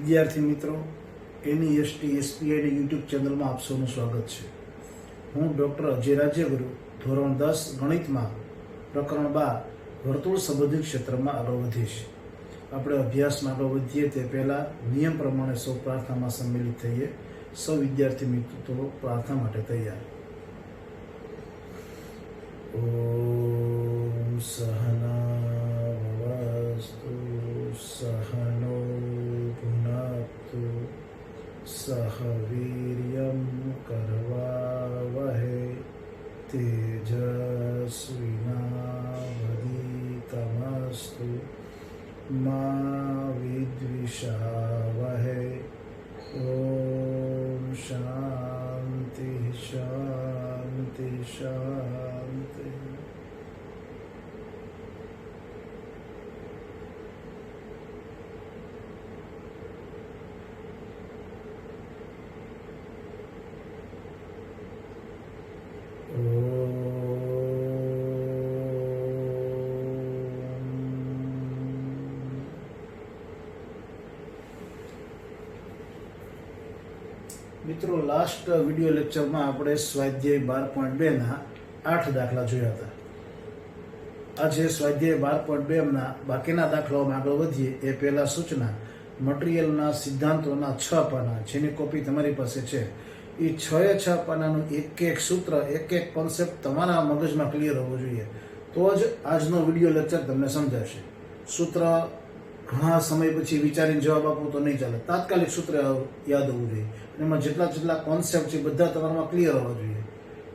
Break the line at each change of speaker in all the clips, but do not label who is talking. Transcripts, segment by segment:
વિદ્યાર્થી મિત્રો, NEST SPID YouTube ચેનલમાં આપ સૌનું સ્વાગત છે. હું ડૉક્ટર અજય રાજ્યગુરુ ધોરણ 10 ગણિતમાં પ્રકરણ 12 વર્તુળ સંબંધિત ક્ષેત્રમાં આગળ વધીશ. આપણે અભ્યાસમાં આગળ વધીએ તે પહેલાં નિયમ પ્રમાણે સૌ પ્રાર્થનામાં સંમેલિત થઈએ. સૌ વિદ્યાર્થી મિત્રો પ્રાર્થના માટે તૈયાર. ઓમ સહના ભવસ્તુ સહનો ભુનક્તુ સહ વીર્યં કરવાવહે તેજસ્વિનાવધીતમસ્તુ મા વિદ્વિષાવહે. ઓમ શાંતિ શાંતિ શાંતિ. મિત્રો, લાસ્ટ વિડિયો લેક્ચરમાં આપણે સ્વાધ્યાય 12.2 ના 8 દાખલા જોયા હતા. આજે સ્વાધ્યાય 12.2 ના બાકીના દાખલાઓમાં આગળ વધીએ એ પહેલા સૂચના મટીરિયલના સિદ્ધાંતોના 6 પાના, જેની કોપી તમારી પાસે છે. એ 6 પાનાનું એક એક સૂત્ર, એક એક કોન્સેપ્ટ તમારા મગજમાં ક્લિયર હોવો જોઈએ, તો જ આજનો વિડિયો લેક્ચર તમને સમજાશે. સૂત્ર ઘણા સમય પછી વિચારીને જવાબ આપો તો નહીં ચાલે. તાત્કાલિક સૂત્ર યાદ હોવું જોઈએ. એમાં જેટલા કોન્સેપ્ટ છે બધા તમારામાં ક્લિયર હોવા જોઈએ.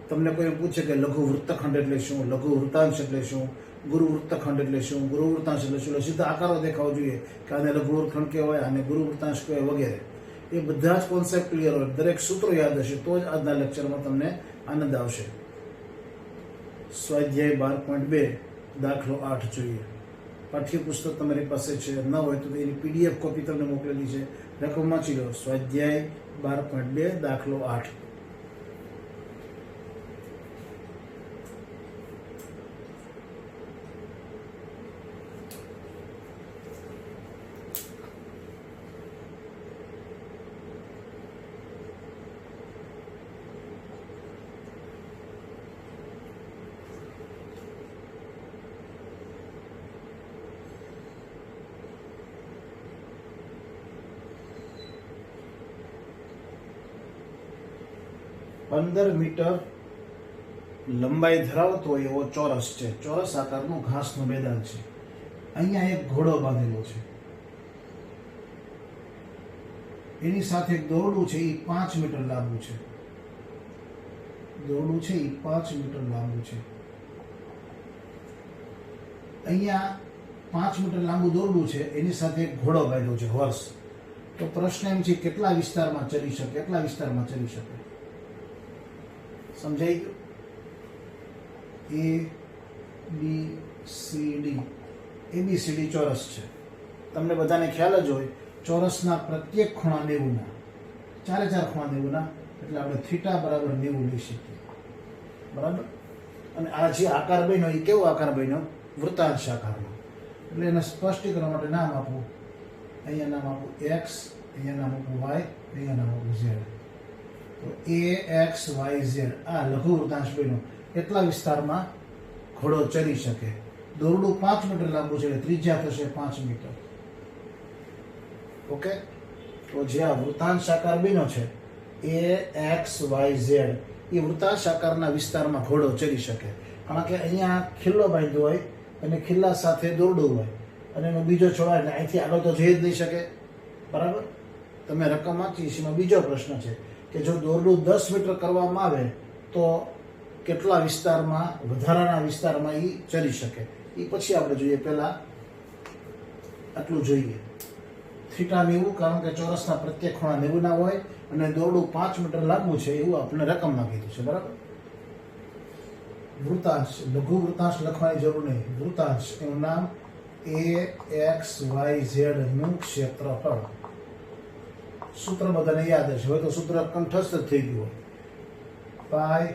તમને કોઈ પૂછે કે લઘુ વૃત્તખંડ એટલે શું, લઘુ વૃત્તાંશ એટલે શું, ગુરુ વૃત્તખંડ એટલે શું, ગુરુ વૃત્તાંશ એટલે શું, સીધા આકારો દેખાવો જોઈએ કે આને લઘુ વૃત્તખંડ કહેવાય, આને ગુરુ વૃત્તાંશ કહેવાય વગેરે. એ બધા જ કોન્સેપ્ટ ક્લિયર હોય, દરેક સૂત્રો યાદ હશે તો જ આજના લેક્ચરમાં તમને આનંદ આવશે. સ્વાધ્યાય 12.2 દાખલો 8 જોઈએ. પાઠ્યપુસ્તક તમારી પાસે છે, ન હોય તો એની PDF કોપી તમને મોકલેલી છે. રકમ વાંચી લો. સ્વાધ્યાય 12.2 દાખલો 8. પંદર મીટર લંબાઈ ધરાવતો એવો ચોરસ છે. ચોરસ આકારનું ઘાસનું મેદાન છે. અહીંયા એક ઘોડો બાંધેલો છે. એની સાથે એક દોરડું છે, એ 5 મીટર લાંબુ છે. દોરડું છે એ 5 મીટર લાંબુ છે. અહીંયા 5 મીટર લાંબુ દોરડું છે, એની સાથે એક ઘોડો બાંધ્યો છે, હોર્સ. તો પ્રશ્ન એમ છે કેટલા વિસ્તારમાં ચરી શકે, કેટલા વિસ્તારમાં ચરી શકે. સમજાઈ ગયું? ABCD ચોરસ છે. તમને બધાને ખ્યાલ જ હોય, ચોરસના પ્રત્યેક ખૂણા 90 ના, ચારે ખૂણા 90 ના, એટલે આપણે થીટા બરાબર 90 લઈ શકીએ. બરાબર. અને આ જે આકાર બન્યો એ કેવો આકાર બન્યો? વૃત્તાંશ આકારનો. એટલે એને સ્પષ્ટીકરણ માટે નામ આપવું. અહીંયા નામ આપવું X, અહીંયા નામ આપવું Y, અહીંયા નામ આપવું Z. તો AXYZ આ લઘુ વૃત્તાંશ બન્યો. એટલા વિસ્તારમાં ઘોડો ચરી શકે. દોરડું 5 મીટર લાંબુ છે, એટલે ત્રિજ્યા થશે 5 મીટર. ઓકે. તો જે આ વૃત્તાંશ આકાર બન્યો છે AXYZ, એ વૃત્તાંશ આકારના વિસ્તારમાં ઘોડો ચરી શકે. કારણ કે અહીંયા ખિલ્લો બાંધ્યો હોય અને ખિલ્લા સાથે દોરડું હોય અને એનો બીજો છોડા, એટલે અહીંથી આગળ તો જઈ જ નહીં શકે. બરાબર. તમે રકમ વાંચી, એમાં બીજો પ્રશ્ન છે કે જો દોરડું 10 મીટર કરવામાં આવે તો કેટલા વિસ્તારમાં, વધારાના વિસ્તારમાં એ ચરી શકે. એ પછી આપણે જોઈએ. પહેલા આટલું જોઈએ. થીટા 90, કારણ કે ચોરસના પ્રત્યેક ખૂણા 90 ના હોય અને દોરડું 5 મીટર લાંબુ છે, એવું આપણે રકમમાં કીધું છે. બરાબર. વૃત્તાંશ, લઘુ વૃત્તાંશ લખવાની જરૂર નહીં. વૃત્તાંશ એનું નામ AXYZ નું ક્ષેત્રફળ. સૂત્ર બધાને યાદ હશે. હવે તો સૂત્ર કંઠસ્થ થઈ ગયું. પાઈ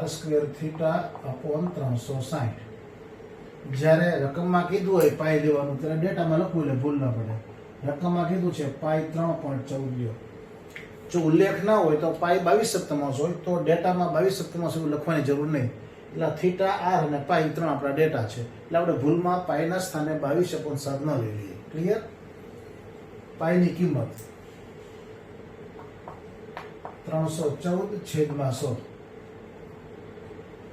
r² થીટા અપોન 360. જ્યારે રકમમાં કીધું હોય પાઈ લેવાનું, ત્યારે ડેટામાં લખવું એટલે ભૂલ ન પડે. રકમમાં કીધું છે પાઈ 3.14 લ્યો. જો ઉલ્લેખ ના હોય તો પાઈ 22 હોય તો ડેટામાં 22 એવું લખવાની જરૂર નહીં. એટલે થીટા આર અને પાઈ 3 આપણા ડેટા છે. એટલે આપણે ભૂલમાં પાઈના સ્થાને 22/7 ન લઈ લઈએ. ક્લિયર? પાઈની કિંમત 314/100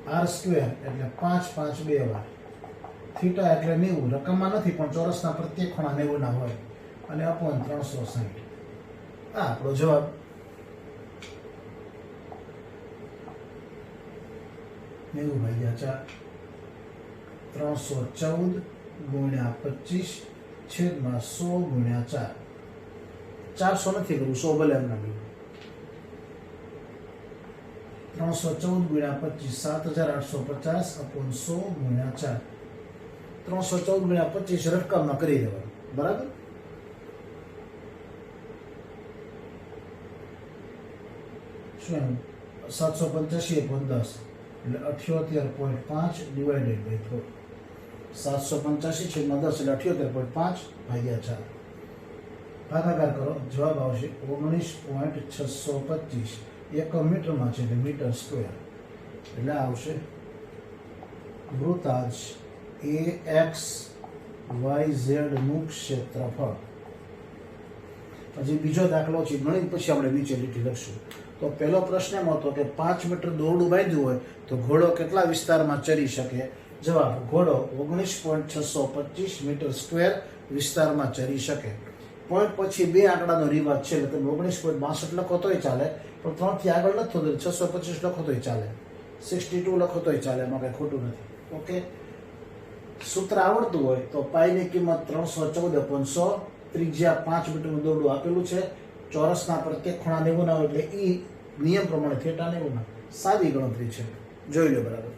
આર સ્ક્વેર એટલે 5 5 2 વાર. થીટા એટલે 90, રકમમાં નથી પણ ચોરસના પ્રત્યેક ખૂણા 90 ના હોય, અને અપોન 360. આ આપણો જવાબ. નેવું ભાગ્યા 4, 314 ગુણ્યા 25 છેદમાં 100 ગુણ્યા 4. 400 નથી કરવું, 100 ભલે એમના ગયું. 314 ગુણ્યા 25 7850 અપોન 100 ગુણ્યા 4. 314 ગુણ્યા 25 રકમમાં કરી દેવાનું. બરાબર? શું 785/10 એટલે 78.5 ડિવાઇડેડ બાય 4. 785/10 એટલે 78.5 ભાગ્યા 4. ભાગાકાર કરો, જવાબ આવશે 19.625. એકમ મીટરમાં છે એટલે મીટર સ્ક્વેર. એટલે આવશે વૃત્તાંશ AXYZ નું ક્ષેત્રફળ. પછી બીજો દાખલો છે, ગણિત પછી આપણે નીચે લીટી લખશું. તો પહેલો પ્રશ્ન એમ હતો કે 5 મીટર દોરડું બાંધ્યું હોય તો ઘોડો કેટલા વિસ્તારમાં ચરી શકે? જવાબ, ઘોડો 19.625 મીટર સ્ક્વેર વિસ્તારમાં ચરી શકે. પોઈન્ટ પછી બે આંકડાનો રિવાજ છે, એટલે તમે 19.62 લખો તોય ચાલે, પણ 3 થી આગળ લખો તો 625 લખો તોય ચાલે, 62 લખો તોય ચાલે, એમાં કંઈ ખોટું નથી. ઓકે, સૂત્ર આવડતું હોય તો પાઈની કિંમત 314/100, ત્રિજ્યા 5 મીટરનું દોરડું આપેલું છે, ચોરસના પ્રત્યેક ખૂણા 90 ના હોય એટલે ઈ નિયમ પ્રમાણે થેટા 90 ના. સાદી ગણતરી છે, જોઈ લો. બરાબર?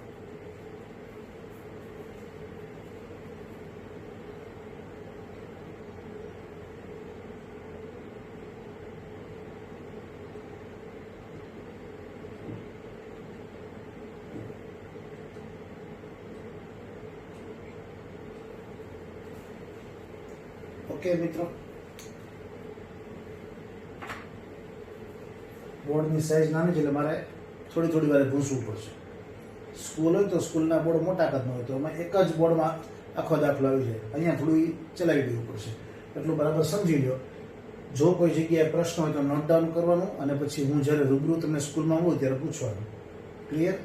ઓકે મિત્રો, બોર્ડની સાઈઝ નાની છે એટલે મારે થોડી વાર ભૂંસવું પડશે. સ્કૂલ હોય તો સ્કૂલના બોર્ડ મોટા કદના હોય તો એમાં એક જ બોર્ડમાં આખો દાખલો આવી જાય. અહીંયા થોડું ચલાવી દેવું પડશે. એટલું બરાબર સમજી લો. જો કોઈ જગ્યાએ પ્રશ્ન હોય તો નોટ ડાઉન કરવાનું, અને પછી હું જ્યારે રૂબરૂ તમને સ્કૂલમાં હોઉં ત્યારે પૂછવાનું. ક્લિયર?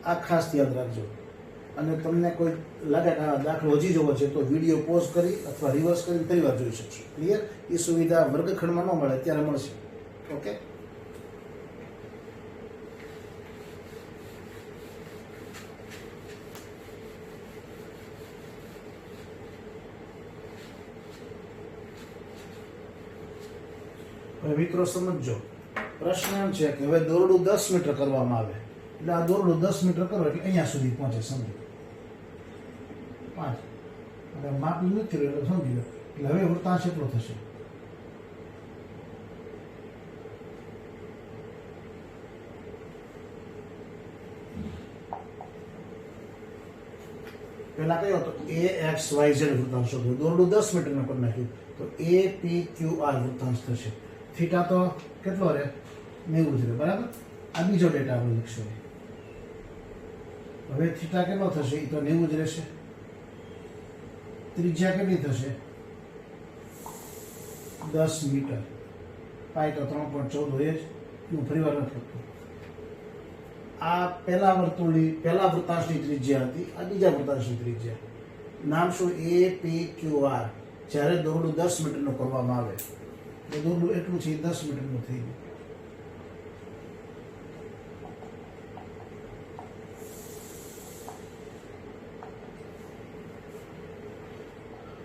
આ ખાસ યાદ રાખજો. અને તમને કોઈ લાગે કે આ દાખલો હજી જોવો છે તો વિડીયો પોઝ કરી અથવા રિવર્સ કરીને ફરી વાર જોઈ શકશો. ક્લિયર? એ સુવિધા વર્ગખંડમાં ન મળે ત્યારે મળશે. ઓકે, હવે મિત્રો સમજો. પ્રશ્ન એમ છે કે હવે દોરડું 10 મીટર કરવામાં આવે, એટલે આ દોરડું 10 મીટર કરો એટલે અહીંયા સુધી પહોંચે. સમજો 5, હવે માપ નથી એટલે સમજી લો. એટલે હવે વૃત્તાંશ એટલો થશે. પેલા કયો હતો? AXYZ વૃત્તાંશ હતો. દોરડું 10 મીટરનું કરી નાખ્યું તો APQR વૃત્તાંશ થશે. થીટા તો કેટલો રહે? 90 છે. બરાબર? આ બીજો ડેટા આપણે લખશું. હવે થીટા કેટલો થશે? એ તો 90 જ રહેશે. ત્રિજ્યા કેટલી થશે? 10 મીટર. પાઈ તો 3.14 હોય જ. હું ફરી વાર નથી લખતો. આ પહેલા વૃત્તાંશની ત્રિજ્યા હતી, આ બીજા વૃત્તાંશની ત્રિજ્યા. નામ શું? APQR. જ્યારે દોરડું 10 મીટરનું કરવામાં આવે તો દોરડું એટલું છે, 10 મીટરનું થઈ ગયું.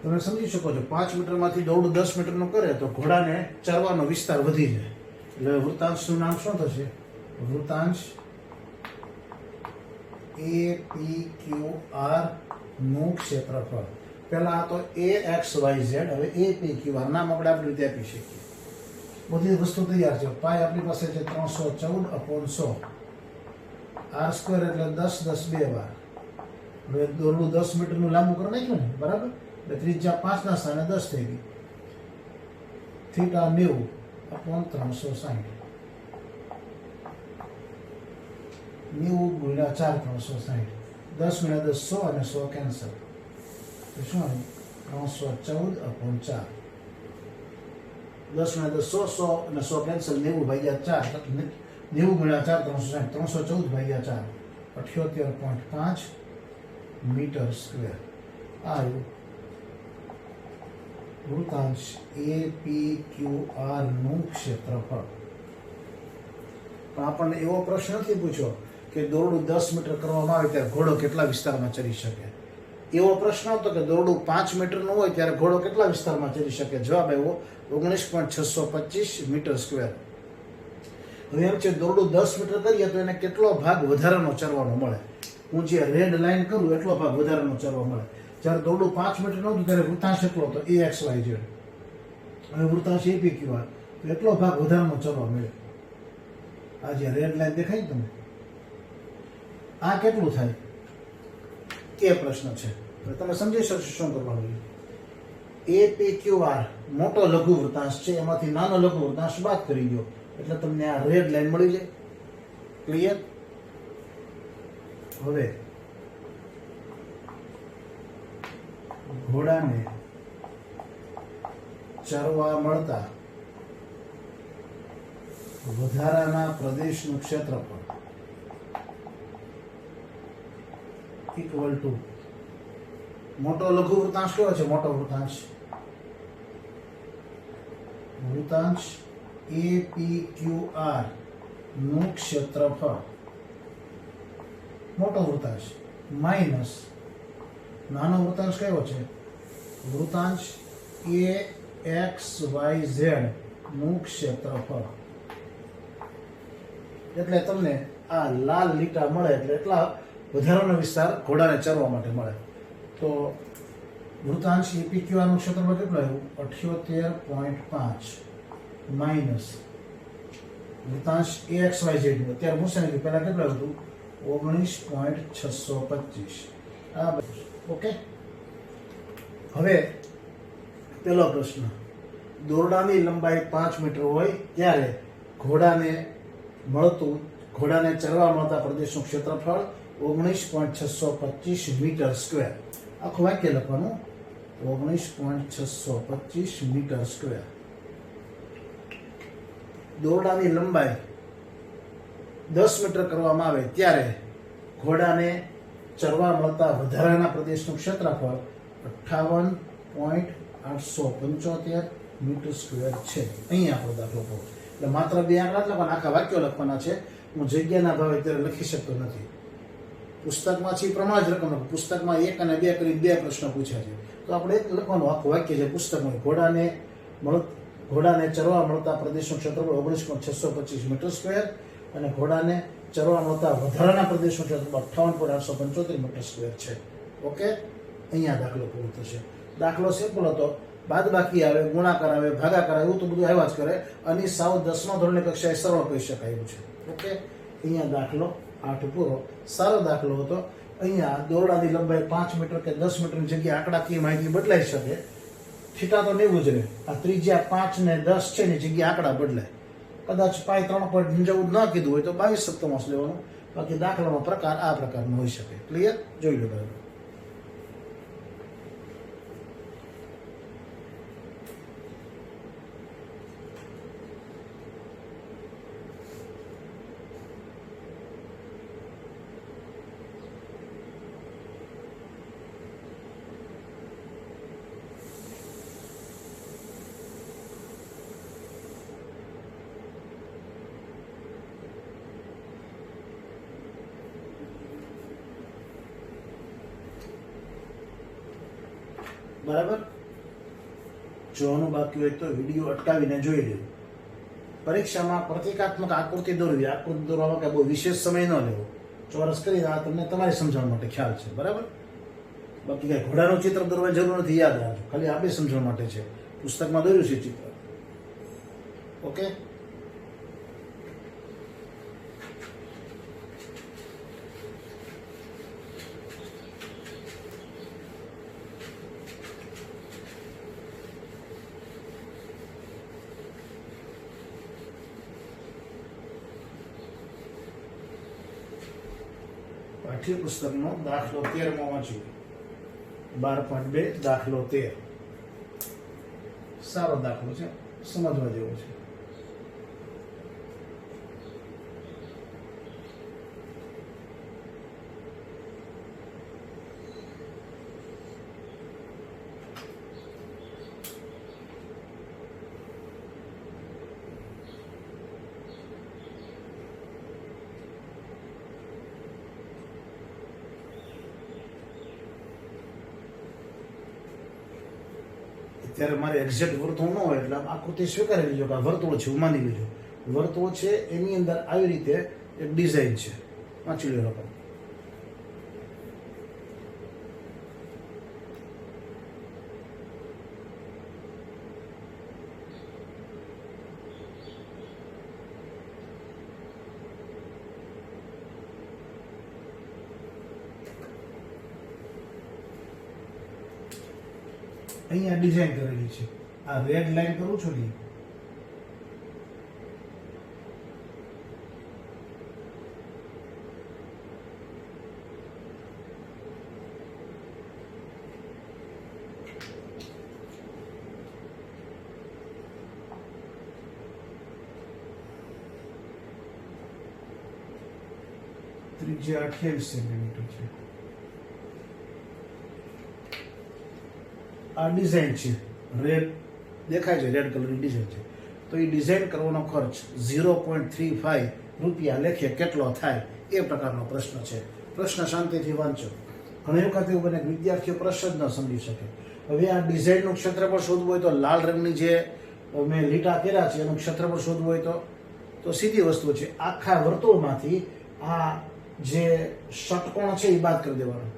તમે સમજી શકો છો, 5 મીટરમાંથી દોરડું 10 મીટરનું કરે તો ઘોડાને ચરવાનો વિસ્તાર વધી જાય. એટલે વૃત્તાંશનું નામ શું થશે? વૃત્તાંશ APQR નું ક્ષેત્રફળ. પહેલા તો AXYZ, હવે APQR નામ આપણે આપણી રીતે આપી શકીએ. બધી વસ્તુ તૈયાર છે. પાઈ આપણી પાસે છે 314/100. R સ્ક્વેર એટલે 10 10 2 વાર. હવે દોરડું 10 મીટરનું લાંબુ કરી નાખ્યું ને, બરાબર? એટલે ત્રિજ્યા 5 ના સ્થાને 10 થઈ ગઈ. થીટા 90 અપોન 360 90 ગુણ્યા 4 360 10 ગુણ્યા 10 100 અને 100 કેન્સલ તો શું આવ્યું 314 અપોન 4 10 ગુણ્યા 10 100 અને 100 કેન્સલ 90 ભાગ્યા 4 90 ગુણ્યા 4 360 314 ભાગ્યા 4 78.5 મીટર સ્ક્વેર આ આવ્યું વૃત્તાંશ APQR નું ક્ષેત્રફળ. પણ આપણને એવો પ્રશ્ન નથી પૂછ્યો કે દોરડું 10 મીટર કરવામાં આવે ત્યારે ઘોડો કેટલા વિસ્તારમાં ચરી શકે. એવો પ્રશ્ન હતો કે દોરડું 5 મીટરનું હોય ત્યારે ઘોડો કેટલા વિસ્તારમાં ચરી શકે. જવાબ આવ્યો 19.625 મીટર સ્ક્વેર. હવે એમ છે દોરડું 10 મીટર કરીએ તો એને કેટલો ભાગ વધારાનો ચરવાનો મળે. હું જે રેડ લાઈન કરું એટલો ભાગ વધારાનો ચરવા મળે. જ્યારે દોરડું 5 મીટર નહોતું ત્યારે વૃત્તાંશ એટલો હતો AXYZ. હવે વૃત્તાંશ APQR તો એટલો ભાગ વધારાનો ચરવા મળે. આ જે રેડ લાઈન દેખાય તમને આ કેટલું થાય એ પ્રશ્ન છે. તમે સમજી શકશો શું કરવાનું. APQR મોટો લઘુ વૃત્તાંશ છે એમાંથી નાનો લઘુ વૃત્તાંશ બાદ કરી દો એટલે તમને આ રેડ લાઈન મળી જાય. ક્લિયર. હવે ઘોડાને ચરવા મળતા વધારાના પ્રદેશનું ક્ષેત્રફળ ઇક્વલ ટુ મોટો લઘુ વૃત્તાંશ કયો છે. મોટો વૃત્તાંશ APQR નું ક્ષેત્રફળ મોટો વૃત્તાંશ માઇનસ નાનો વૃત્તાંશ કયો છે. વૃત્તાંશ AXYZ નું ક્ષેત્રફળ. એટલે તમને આ લાલ લીટા મળે એટલે એટલા વધારાનો વિસ્તાર ઘોડાને ચરવા માટે મળે. તો વૃત્તાંશ APQR નું ક્ષેત્રફળ કેટલું આવ્યું 78.5 માઇનસ વૃત્તાંશ AXYZ નું અત્યારે મૂકશે ને પહેલા કેટલું હતું 19.625. આ ઓકે. હવે પેલો પ્રશ્ન દોરડાની લંબાઈ 5 મીટર હોય ત્યારે ઘોડાને ચરવા મળતા પ્રદેશનું ક્ષેત્રફળ 19.625 મીટર સ્ક્વેર. આખું વાક્ય લખવાનું 19.625 મીટર સ્ક્વેર. દોરડાની લંબાઈ 10 મીટર કરવામાં આવે ત્યારે ઘોડાને ચરવા મળતા વધારાના પ્રદેશનું ક્ષેત્રફળ 58.875 મીટર સ્ક્વેર છે. અહીંયા આપણો દાખલો પૂરો. એટલે માત્ર બે આંકડા લખવાના, આખા વાક્યો લખવાના છે. હું જગ્યાના ભાવે અત્યારે લખી શકતો નથી. પુસ્તકમાં છે એ પ્રમાણે જ રકમ લખો. પુસ્તકમાં 1 અને 2 કરી 2 પ્રશ્નો પૂછ્યા છે તો આપણે એક લખવાનું આખું વાક્ય છે પુસ્તકમાં. ઘોડાને ચરવા મળતા પ્રદેશનું ક્ષેત્રફળ 19.625 મીટર સ્ક્વેર અને ઘોડાને ચરવા મળતા વધારાના પ્રદેશનું ક્ષેત્રફળ 58.875 મીટર સ્ક્વેર છે. ઓકે. અહીંયા દાખલો પૂરો થશે. દાખલો સિમ્પલ હતો. બાદબાકી આવે, ગુણાકાર આવે, ભાગાકાર આવે, એવું તો બધું આવ્યા જ કરે. અને સાવ 10મા ધોરણની કક્ષાએ સરળ કહી શકાય એવું છે. ઓકે. અહીંયા દાખલો 8 પૂરો. સારો દાખલો હતો. અહીંયા દોરડાની લંબાઈ 5 મીટર કે 10 મીટરની જગ્યાએ આંકડાકીય માહિતી બદલાઈ શકે. થીટા તો 90 જ રહે. આ ત્રિજ્યા 5 ને 10 છે એની જગ્યાએ આંકડા બદલાય. કદાચ પાય 3.14 ન કીધું હોય તો 22 લેવાનું. બાકી દાખલાનો પ્રકાર આ પ્રકારનો હોઈ શકે. ક્લિયર. જોઈ લો બરાબર. બરાબર. જોવાનું બાકી હોય તો વિડીયો અટકાવીને જોઈ લેવું. પરીક્ષામાં પ્રતિકાત્મક આકૃતિ દોરવી. આકૃતિ દોરવામાં કઈ બહુ વિશેષ સમય ન લેવો. ચોરસ કરી આ તમને તમારી સમજણ માટે ખ્યાલ છે. બરાબર. બાકી કઈ ઘોડાનું ચિત્ર દોરવાની જરૂર નથી. યાદ રાખજો. ખાલી આપણે સમજણ માટે છે. પુસ્તકમાં દોર્યું છે ચિત્ર. ઓકે. પાઠ્યપુસ્તકનો દાખલો 13 માં વાંચ્યું 12.2 દાખલો 13 સારો દાખલો છે, સમજવા જેવો છે. ત્યારે મારે એક્ઝેક્ટ વર્તુળ ન હોય એટલે આકૃતિ સ્વીકારી લેજો કે આ વર્તુળ છે, માની લેજો વર્તુળ છે. એની અંદર આવી રીતે એક ડિઝાઇન છે, વાંચી લો. અહીંયા ડિઝાઇન કરેલી છે. આ રેડ લાઈન કરું છું ને, ત્રિજ્યા 28 સેન્ટીમીટર છે. આ ડિઝાઇન છે, રેડ દેખાય છે, રેડ કલરની ડિઝાઇન છે. તો એ ડિઝાઇન કરવાનો ખર્ચ 0.35 રૂપિયા લેખે કેટલો થાય એ પ્રકારનો પ્રશ્ન છે. પ્રશ્ન શાંતિથી વાંચો. ઘણી વખત એવું બને વિદ્યાર્થીઓ પ્રશ્ન જ ન સમજી શકે. હવે આ ડિઝાઇનનું ક્ષેત્રફળ શોધવું હોય તો લાલ રંગની જે મેં લીટા કર્યા છે એનું ક્ષેત્રફળ શોધવું હોય તો સીધી વસ્તુ છે, આખા વર્તુળમાંથી આ જે ષટકોણ છે એ બાદ કરી દેવાનો.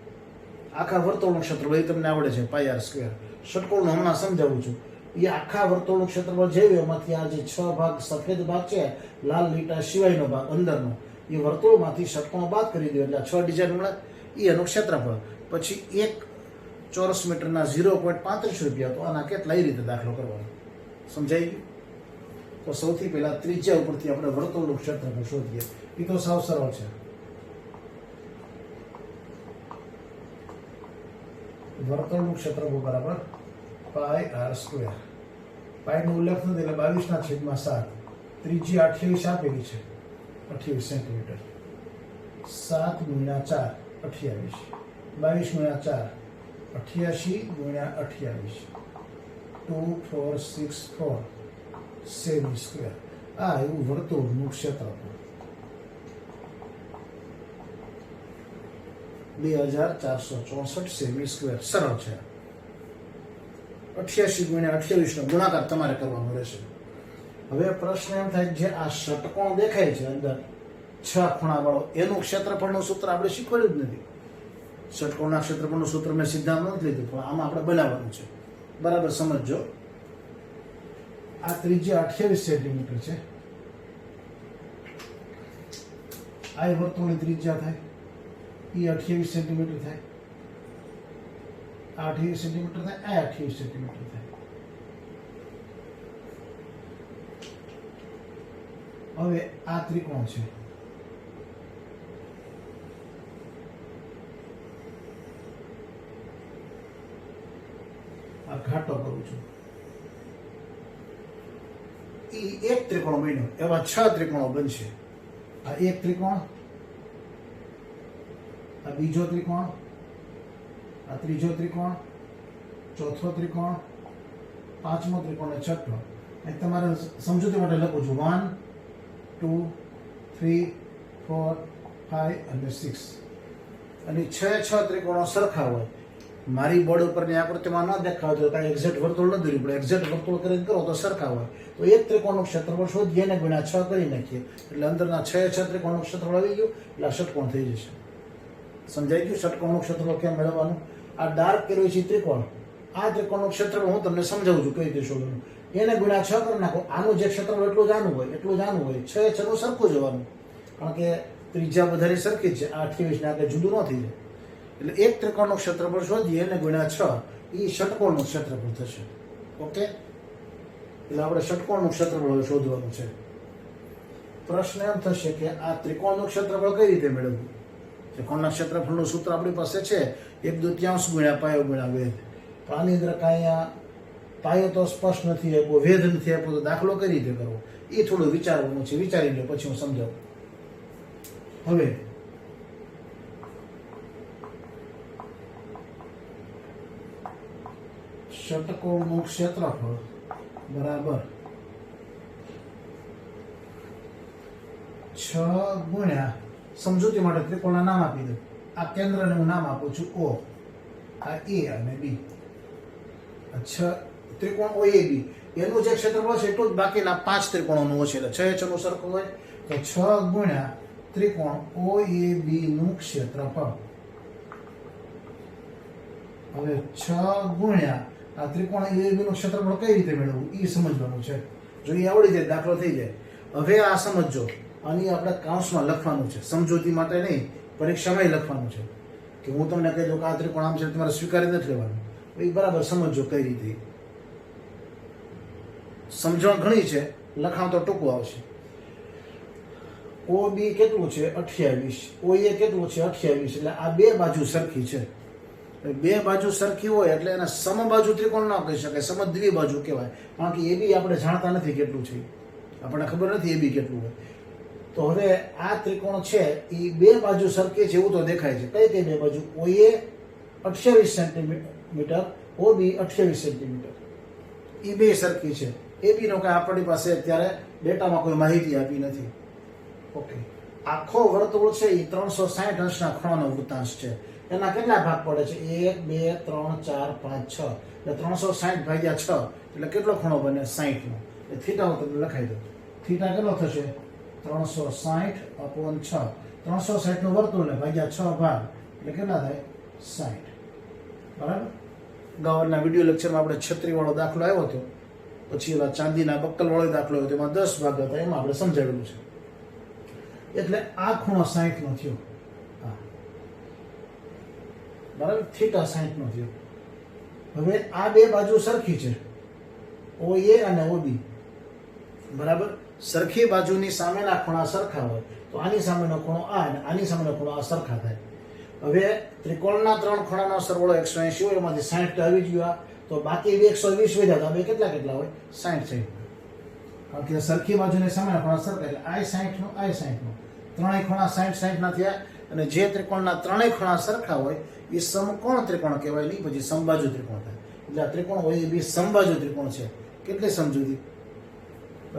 આખા વર્તુળનું ક્ષેત્રફળ એ તમને આવડે છે, પાઈ આર સ્ક્વેર. ષટકોણનું હમણાં સમજાવું છું. એ આખા વર્તુળનું ક્ષેત્રફળ જેવું એમાંથી આ જે 6 ભાગ સફેદ ભાગ છે, લાલ લીટા સિવાયનો ભાગ અંદરનો, એ વર્તુળમાંથી ષટકોણ બાદ કરી દો એટલે 6 ડિઝાઇન મળે. એ એનું ક્ષેત્રફળ. પછી 1 ચોરસ મીટરના 0.35 રૂપિયા. તો આના કેટલા, એ રીતે દાખલો કરવાનો. સમજાઈ ગયું? તો સૌથી પહેલા ત્રિજ્યા ઉપરથી આપણે વર્તુળનું ક્ષેત્રફળ શોધીએ. એ તો સાવ સરળ છે. વર્તુળનું ક્ષેત્રફળ બરાબર પાઈ આર સ્ક્વેર. પાઈ નો ઉલ્લેખ નથી એટલે 22/7. ત્રિજ્યા 28 આપેલી છે, 28 સેન્ટીમીટર. 7 × 4 28. 22 × 4 88 × 28. 2464 semi square. આ એવું વર્તુળનું ક્ષેત્રફળ. 2464 સેમી સ્ક્વેર. સરળ છે. 88 × 28 નો ગુણાકાર તમારે કરવાનો રહેશે. હવે પ્રશ્ન એમ થાય જે આ ષટકોણ દેખાય છે અંદર 6 ખૂણા વાળો, એનું ક્ષેત્રફળનું સૂત્ર આપણે શીખવાડ્યું જ નથી. ષટકોણના ક્ષેત્રફળનું સૂત્ર મેં સિદ્ધાંત નથી લીધું, પણ આમાં આપણે બનાવવાનું છે. બરાબર સમજો. આ ત્રિજ્યા 28 સેન્ટીમીટર છે. આ વર્તુળની ત્રિજ્યા થાય, એ 28 સેન્ટીમીટર થાય. આ 28 સેન્ટીમીટર થાય, આ 28 સેન્ટીમીટર થાય. હવે આ ત્રિકોણ છે. આ ઘાટો કરું છું. એ એક ત્રિકોણ બન્યો, એવા 6 ત્રિકોણો બનશે. આ એક ત્રિકોણ, આ બીજો ત્રિકોણ, આ ત્રીજો ત્રિકોણ, ચોથો ત્રિકોણ, પાંચમો ત્રિકોણ અને છઠ્ઠો. અહીં તમારે સમજૂતી માટે લખું છું 1 2 3 4 5 અને 6. અને 6 ત્રિકોણો સરખા હોય. મારી બોર્ડ ઉપરની આકૃતિમાં ન દેખાવ તો કાંઈ એક્ઝેક્ટ વર્તુળ ન દોર્યું, પણ એક્ઝેક્ટ વર્તુળ કરીને કરો તો સરખા હોય. તો એક ત્રિકોણનું ક્ષેત્રફળ શોધીએ ને ગુણ્યા 6 કરી નાખીએ એટલે અંદરના 6 ત્રિકોણનું ક્ષેત્રફળ આવી ગયું એટલે આ ષટકોણ થઈ જશે. સમજાઈ ગયું? ષટકોણનું ક્ષેત્રફળ કેમ મેળવવાનું? આ ડાર્ક કર્યું છે ત્રિકોણ, આ ત્રિકોણનું ક્ષેત્રફળ હું તમને સમજાવું છું કઈ રીતે શોધવાનું. એને ગુણ્યા 6 કરી નાખો. આનું જે ક્ષેત્રફળ એટલું જ આનું હોય, એટલું જ આનું હોય. 6 નું સરખું જવાનું, કારણ કે ત્રિજ્યા બધાની સરખી જ છે. આ 28 ને આગળ જુદું ન થઈ જાય. એટલે એક ત્રિકોણનું ક્ષેત્રફળ શોધીએ એને ગુણ્યા 6, એ ષટકોણનું ક્ષેત્રફળ થશે. ઓકે, એટલે આપણે ષટકોણનું ક્ષેત્રફળ શોધવાનું છે. પ્રશ્ન એમ થશે કે આ ત્રિકોણનું ક્ષેત્રફળ કઈ રીતે મેળવવું? ત્રિકોણના ક્ષેત્રફળનું સૂત્ર આપણી પાસે છે 1/2 ગુણ્યા પાયો ગુણ્યા વેધ. તો આની અંદર કાંઈ પાયો તો સ્પષ્ટ નથી આપ્યો, વેધ નથી આપ્યો, તો દાખલો કઈ રીતે કરવો એ થોડું વિચારવાનું છે. વિચારી લો પછી હું સમજાવું. હવે ષટકોણનું ક્ષેત્રફળ બરાબર 6 ગુણ્યા, સમજૂતી માટે ત્રિકોણના નામ આપી દઉં. આ કેન્દ્રને હું નામ આપું છું O, આ A અને B. 6 ત્રિકોણ OAB એનું જે ક્ષેત્રફળ છે એટલું જ બાકીના 5 ત્રિકોણોનું છે, એટલે 6 એનું સરખું હોય તો 6 ગુણ્યા ત્રિકોણ OAB નું ક્ષેત્રફળ. હવે 6 ગુણ્યા આ ત્રિકોણ OAB નું ક્ષેત્રફળ કઈ રીતે મેળવવું એ સમજવાનું છે. જો એ આવડી જાય દાખલો થઈ જાય. હવે આ સમજો, આની આપણે કાઉન્સમાં લખવાનું છે, સમજૂતી માટે નહીં, પરીક્ષામાં લખવાનું છે. કે હું તમને કહી દઉં કે આ ત્રિકોણ આમ છે, તમારે સ્વીકારી નથી લેવાનું. એ બરાબર સમજો કઈ રીતે. સમજણ ઘણી છે, લખાણ તો ટૂંકું આવશે. OB કેટલું છે 28, OA કેટલું છે 28, એટલે આ બે બાજુ સરખી છે. બે બાજુ સરખી હોય એટલે એને સમબાજુ ત્રિકોણ ન કહી શકાય, સમદ્વિબાજુ કહેવાય. કારણ કે AB આપણે જાણતા નથી કેટલું છે, આપણને ખબર નથી AB કેટલું હોય. તો હવે આ ત્રિકોણ છે એ બે બાજુ સરખી છે એવું તો દેખાય છે. કઈ કઈ બે બાજુ? OA 28 સેન્ટીમીટર, OB 28 સેન્ટીમીટર, એ બે સરખી છે. AB નો કઈ આપણી પાસે અત્યારે ડેટામાં કોઈ માહિતી આપી નથી. ઓકે, આખો વર્તુળ છે એ 360 અંશના ખૂણાનો વૃત્તાંશ છે. એના કેટલા ભાગ પડે છે? 1 2 3 4 5 6, એટલે 360 ભાગ્યા 6 એટલે કેટલો ખૂણો બને? 60 નો. એ થીટા હું તમને લખાઈ દઉં. થીટા કેટલો થશે? 360/6. 360 નું વર્તુળ ને ભાગ્યા 6 ભાગ એટલે કેટલા થાય? 60. બરાબર. અગાઉના વિડીયો લેક્ચરમાં આપણે છત્રી વાળો દાખલો આવ્યો હતો, પછી એવા ચાંદીના બક્કલ વાળો દાખલો આવ્યો, એમાં 10 ભાગ હતા, એમાં આપણે સમજાવેલું છે. એટલે આ ખૂણો 60 નો થયો. બરાબર, થીટા 60 નો થયો. હવે આ બે બાજુ સરખી છે, OA અને OB. બરાબર, સરખી બાજુની સામેના ખૂણા સરખા હોય તો આની સામેનો ખૂણો આ અને આની સામેનો ખૂણો આ સરખા થાય. હવે ત્રિકોણના 3 ખૂણાનો સરવાળો 180 હોય, એમાંથી 60 આવી ગયો, તો બાકી 120 વધ્યા, તો બે કેટલા કેટલા હોય? 60. કારણ કે સરખી બાજુની સામેના ખૂણા સરખા એટલે આ 60 નો, આ 60 નો, ત્રણેય ખૂણા 60 ના થયા. અને જે ત્રિકોણના ત્રણેય ખૂણા સરખા હોય એ સમકોણ ત્રિકોણ કહેવાય, નહીં પછી સમબાજુ ત્રિકોણ થાય. એટલે આ ત્રિકોણ OAB સમબાજુ ત્રિકોણ છે. કેટલી સમજૂતી?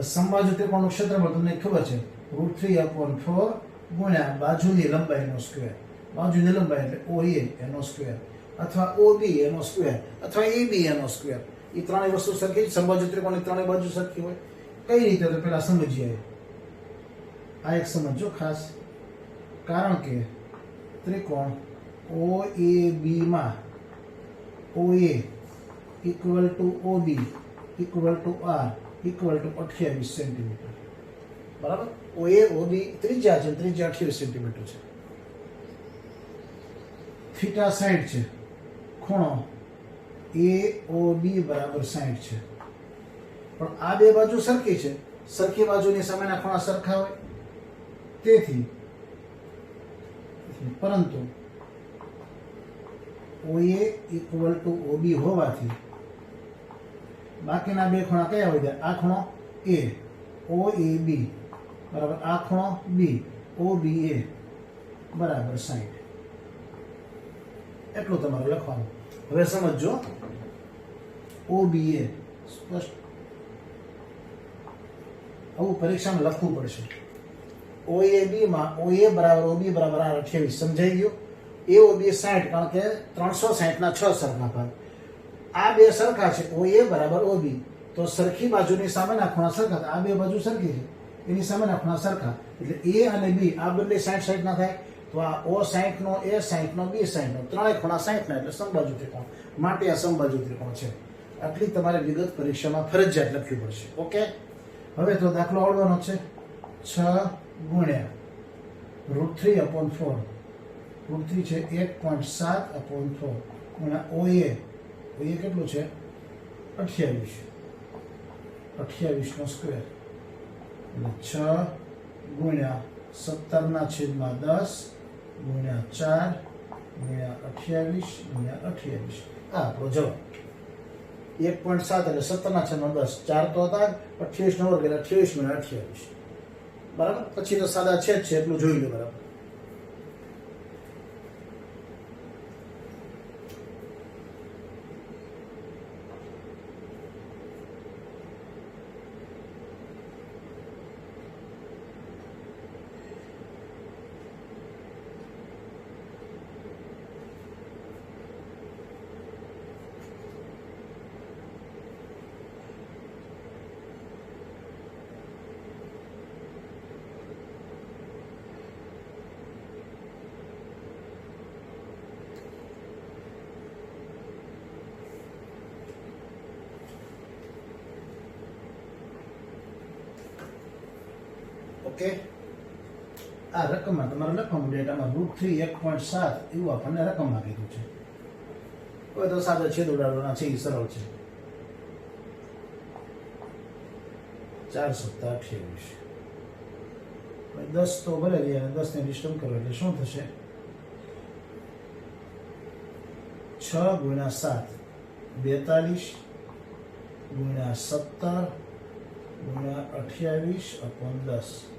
સમબાજુ ત્રિકોણનું ક્ષેત્રફળ તમને ખબર છે, √3/4 ગુણ્યા બાજુની લંબાઈનો સ્ક્વેર. બાજુની લંબાઈ એટલે OA એનો સ્ક્વેર, અથવા OB એનો સ્ક્વેર, અથવા AB એનો સ્ક્વેર. એ ત્રણેય વસ્તુ સરખી. સમબાજુ ત્રિકોણની ત્રણેય બાજુ સરખી હોય. કઈ રીતે? તો પેલા સમજીએ. આ એક સમજો ખાસ. કારણ કે ત્રિકોણ OAB માં OA = OB = R = 28 સેન્ટીમીટર. બરાબર. OA OB ત્રિજ્યા છે, ત્રિજ્યા 28 સેન્ટીમીટર છે. થીટા 60 છે, ખૂણો AOB બરાબર 60 છે. પણ આ બે બાજુ સરખી છે, સરખી બાજુની સામેના ખૂણા સરખા હોય, તેથી પરંતુ OA = OB હોવાથી બાકીના બે ખૂણા કયા હોય? આ ખૂણો A OAB બરાબર, આ ખૂણો B OBA બરાબર 60. એટલું તમારે લખવાનું. હવે સમજો, OBA સ્પષ્ટ આવું પરીક્ષામાં લખવું પડશે. OAB માં OA બરાબર OB બરાબર R 28 સમજાઈ ગયું. AOB 60, કારણ કે 360 ના 6 સરખા ભાગ. આ બે સરખા છે, OA બરાબર OB, તો સરખી બાજુની સામેના ખૂણા સરખા. આ બે બાજુ સરખી છે, એની સામેના ખૂણા સરખા, એટલે A અને B આ બંને 60 ના થાય. તો આ O 60 no, A 60 no, B 60 નો, ત્રણેય ખૂણા 60 ના, એટલે સમબાજુ ત્રિકોણ. માટે આ સમબાજુ ત્રિકોણ છે. આટલી તમારે વિગત પરીક્ષામાં ફરજિયાત લખવી પડશે. ઓકે, હવે તો દાખલો આવડવાનો છે. 6 ગુણ્યા √3/4, √3 છે 1.7/4 ગુણ્યા OA કેટલું છે? 28 નો સ્ક્વેર, એટલે 6 ગુણ્યા 17/10 ગુણ્યા 4 ગુણ્યા 28 ગુણ્યા 28 આ આપણો જવાબ 1.7 એટલે 17/10 4 તો હતા 28 નો વર્ગ એટલે 28 ગુણ્યા 28 બરાબર. પછી તો સાદા છેદ છે એટલું જોઈ લો બરાબર. ઓકે, આ રકમમાં તમારે લખવાનું ડેટામાં √3 1.7 એવું આપણને રકમમાં કીધું છે. હવે તો સાદા છેદ ઉડાડવાના છે, એ સરળ છે. 4 × 7 = 28. 10 તો ભલે રહી અને 10 ને ડિસ્ટર્બ કરો એટલે શું થશે? 6 × 7 42 × 17 × 28/10.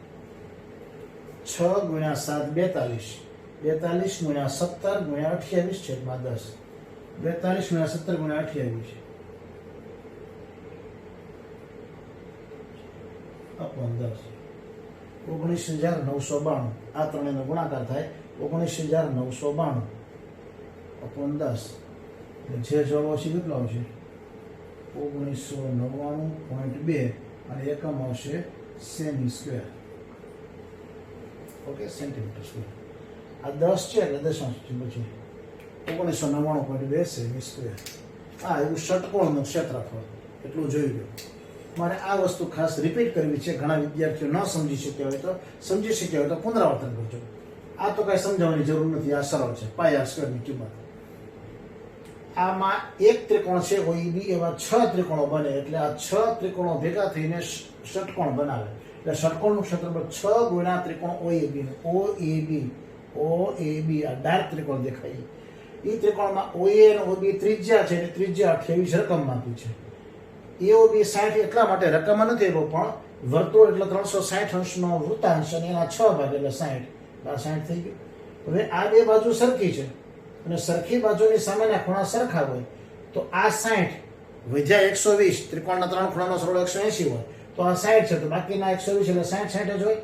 6 × 7 42 42 × 17 × 28/10. 42 × 17 × 28 10. 19,992. આ ત્રણેયનો ગુણાકાર થાય 19,992/10. એટલે જે જવાબ આવશે કેટલો આવશે? 1999.2 અને એકમ આવશે semi square. Okay, centimetre square. આ 10 છે એટલે દશાંશ ચિહ્ન છે. 1999.2 સેમી સ્ક્વેર. આ એવું ષટકોણનું ક્ષેત્રફળ એટલું જોઈ લો. મારે આ વસ્તુ ખાસ રિપીટ કરવી છે. ઘણા વિદ્યાર્થીઓ ન સમજી શક્યા હોય તો સમજી શક્યા હોય તો પુનરાવર્તન કરજો. આ તો કઈ સમજાવવાની જરૂર નથી, આ સરળ છે. πr² ની કિંમત. આમાં એક ત્રિકોણ છે OEB, એવા 6 ત્રિકોણો બને એટલે આ 6 ત્રિકોણો ભેગા થઈને ષટકોણ બનાવે. એટલે ષટકોણનું ક્ષેત્રફળ 6 ગુણ્યા ત્રિકોણ OAB આ ડાર્ક ત્રિકોણ દેખાય. એ ત્રિકોણમાં OA અને OB ત્રિજ્યા છે એટલે ત્રિજ્યા 28 રકમમાં આપી છે. AOB 60 એટલા માટે રકમમાં નથી આપ્યો, પણ વર્તુળ એટલે 360 અંશનો વૃત્તાંશ અને એના 6 ભાગ એટલે 60. 60 થઈ ગયું. હવે આ બે બાજુ સરખી છે અને સરખી બાજુની સામેના ખૂણા સરખા હોય તો આ 60 વધ્યા 120. ત્રિકોણના ત્રણ ખૂણાનો સરવાળો 180 હોય તો આ 60 છે તો બાકીના 120 એટલે 60 જ હોય.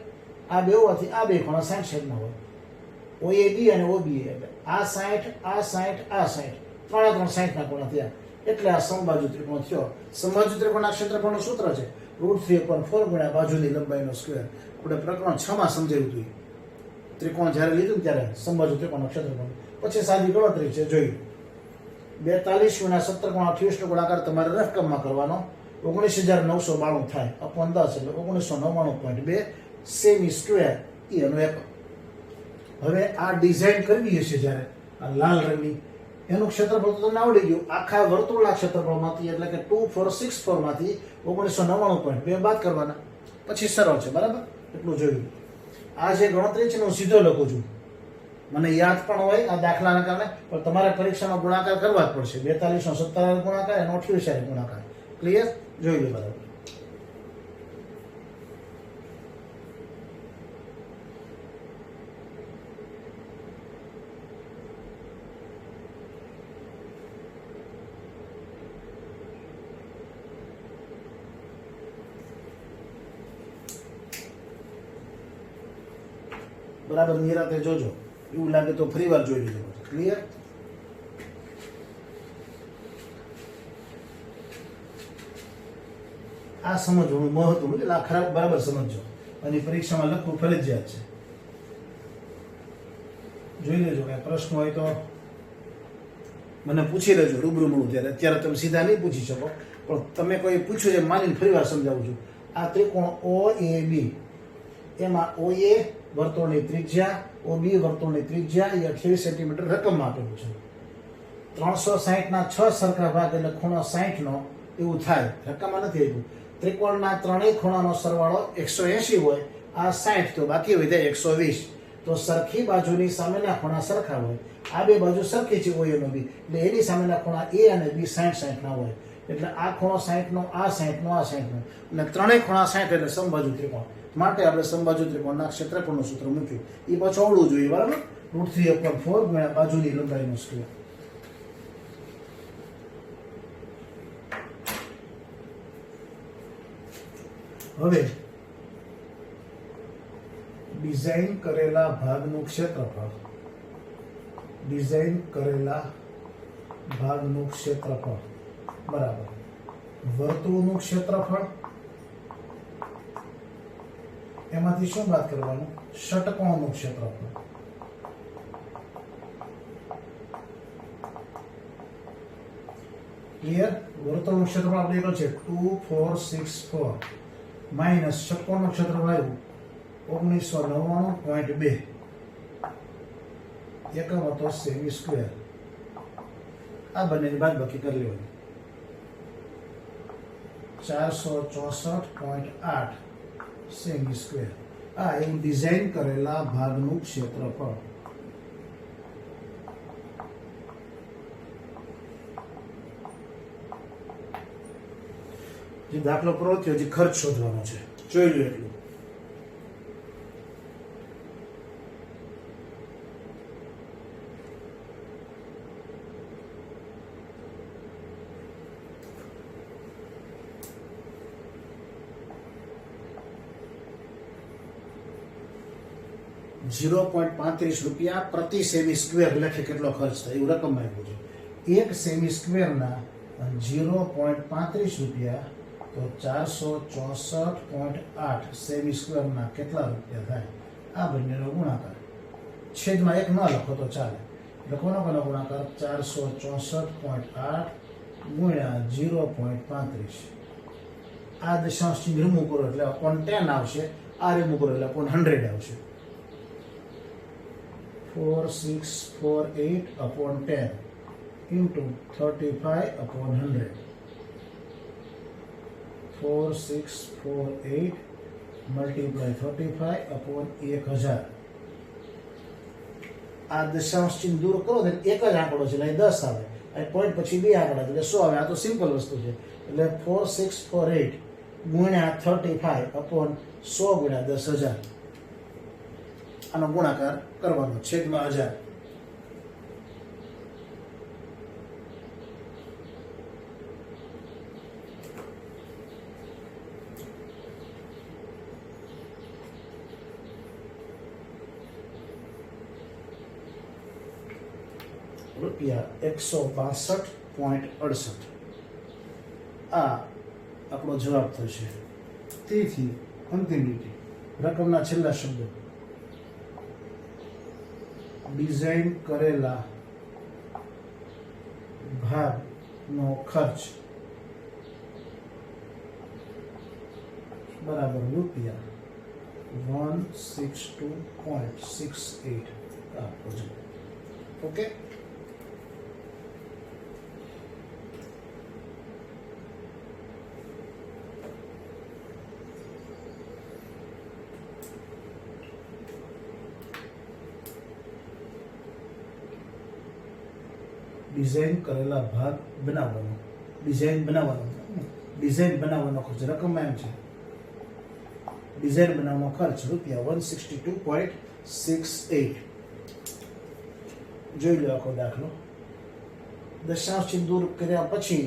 આ બે હોવાથી આ બે ખૂણા 60 ના હોય. OAB અને OBA એટલે આ 60 આ 60 આ 60 ત્રણે ત્રણ 60 ના ખૂણા થયા એટલે આ સમબાજુ ત્રિકોણ થયો. સમબાજુ ત્રિકોણના ક્ષેત્રફળનું સૂત્ર છે √3/4 ગુણ્યા બાજુની લંબાઈનો સ્ક્વેર. આપણે પ્રકરણ 6 માં સમજાવ્યું હતું. ત્રિકોણ જ્યારે લીધું ને ત્યારે સમબાજુ ત્રિકોણનું ક્ષેત્રફળ. પછી સાદી ગણતરી છે, જોઈ 42 × 17 × 28 નો ગુણાકાર તમારે રકમમાં કરવાનો. 19,992 થાય /10 એટલે 1999.2 સેમી સ્ક્વેર એનો એકમ. હવે આ ડિઝાઇન કરવી હશે જ્યારે આ લાલ રંગની, એનું ક્ષેત્રફળ તો તમને આવડી ગયું. આખા વર્તુળના ક્ષેત્રફળમાંથી એટલે કે 2464 માંથી 1999.2 બાદ કરવાના. પછી સરળ છે, બરાબર? એટલું જોયું. આ જે ગણતરી છે હું સીધો લખું છું, મને યાદ પણ હોય આ દાખલાના કારણે, પણ તમારે પરીક્ષામાં ગુણાકાર કરવા જ પડશે. 42 નો 17 ગુણાકાર અને 28 ગુણાકાર. ક્લિયર? જોઈ લો બરાબર. બરાબર નિરાતે જોજો. એવું લાગે તો ફરી વાર જોઈ લેજો. ક્લિયર? આ સમજવું મહત્વનું એટલે આ ખરાબ બરાબર સમજો અને પરીક્ષામાં લખવું ફરજિયાત છે. જોઈ લેજો. કઈ પ્રશ્ન હોય તો મને પૂછી લેજો રૂબરૂ મળું ત્યારે. અત્યારે તમે સીધા નહીં પૂછી શકો, પણ તમે કોઈ પૂછ્યું છે માનીને ફરી વાર સમજાવું છું. આ ત્રિકોણ OAB, એમાં OA વર્તુળની ત્રિજ્યા, OB વર્તુળની ત્રિજ્યા એ 28 સેન્ટીમીટર રકમમાં આપેલું છે. 360 ના 6 સરખા ભાગ એટલે ખૂણો 60 નો એવું થાય. રકમમાં નથી આપ્યું. ત્રિકોણના ત્રણેય ખૂણાનો સરવાળો 180 હોય. આ 60 તો બાકી વધ્યા 120. તો સરખી બાજુની સામેના ખૂણા સરખા હોય, આ બે બાજુ સરખી છે O અને B, એટલે એની સામેના ખૂણા A અને B 60-60 ના હોય, એટલે આ ખૂણો 60 નો, આ 60 નો, આ 60 નો, એટલે ત્રણેય ખૂણા 60 એટલે સમબાજુ ત્રિકોણ. માટે આપણે સમબાજુ ત્રિકોણના ક્ષેત્રફળનું સૂત્ર મૂક્યું. એ પાછું આવડવું જોઈએ, બરાબર. √3/4 ગુણ્યા બાજુની લંબાઈનો સ્ક્વેર. હવે ડિઝાઇન કરેલા ભાગનું ક્ષેત્રફળ, ડિઝાઇન કરેલા ભાગનું ક્ષેત્રફળ બરાબર વર્તુળનું ક્ષેત્રફળ, એમાંથી શું બાદ કરવાનું? ષટકોણનું ક્ષેત્રફળ. ક્લિયર? વર્તુળનું ક્ષેત્રફળ આપણે એકલ છે 2464 માઇનસ ષટકોણનું ક્ષેત્રફળ આવ્યું 1999.2 એકમ હતો સેમી સ્ક્વેર. આ બંનેની બાદબાકી કરી લેવાની. 464.8 સેમી સ્ક્વેર. આ એવું ડિઝાઇન કરેલા ભાગનું ક્ષેત્રફળ. જે દાખલો પૂરો થયો, જે ખર્ચ શોધવાનો છે, જોઈ લો એટલું. ₹0.35 પ્રતિ સેમી સ્ક્વેર લખે કેટલો ખર્ચ થાય એવું રકમ આપ્યું છે. એક સેમી સ્ક્વેરના ₹0.35 તો 464.8 સેમી સ્ક્વેરના કેટલા રૂપિયા થાય? આ બંનેનો ગુણાકાર. છેદમાં એક ન લખો તો ચાલે. એટલે કોનો ગુણાકાર? 464.8 ગુણ્યા 0.35. આ દશાંશ ચિહ્ન રિમૂવ કરો એટલે /10 આવશે. આ રિમૂવ કરો એટલે /100 આવશે. 4648/10 into 35/100. 4648 multiply 35/1000. આ દશાંશ ચિહ્ન દૂર કરો તો એક જ આંકડો છે એટલે 10 આવે. આ પોઈન્ટ પછી બે આંકડા એટલે 100 આવે. આ તો સિમ્પલ વસ્તુ છે. એટલે 4648 ગુણ્યા 35/100 ગુણ્યા 10,000. આનો ગુણાકાર કરવાનો છેદમાં 1000. ₹162.68. આ આપણો જવાબ થશે. તેથી અંતિમ રીતે રકમના છેલ્લા શબ્દો. ડિઝાઇન કરેલા ભાગનો ખર્ચ બરાબર ₹162.68 આપો છો. ઓકે. ડિઝાઇન કરેલા ભાગ બનાવવાનો, ડિઝાઇન બનાવવાનો ખર્ચ રકમ એમ છે. ડિઝાઇન બનાવવાનો ખર્ચ ₹162.68. જોઈ લો આખો દાખલો. દશાંશ ચિહ્ન દૂર કર્યા પછી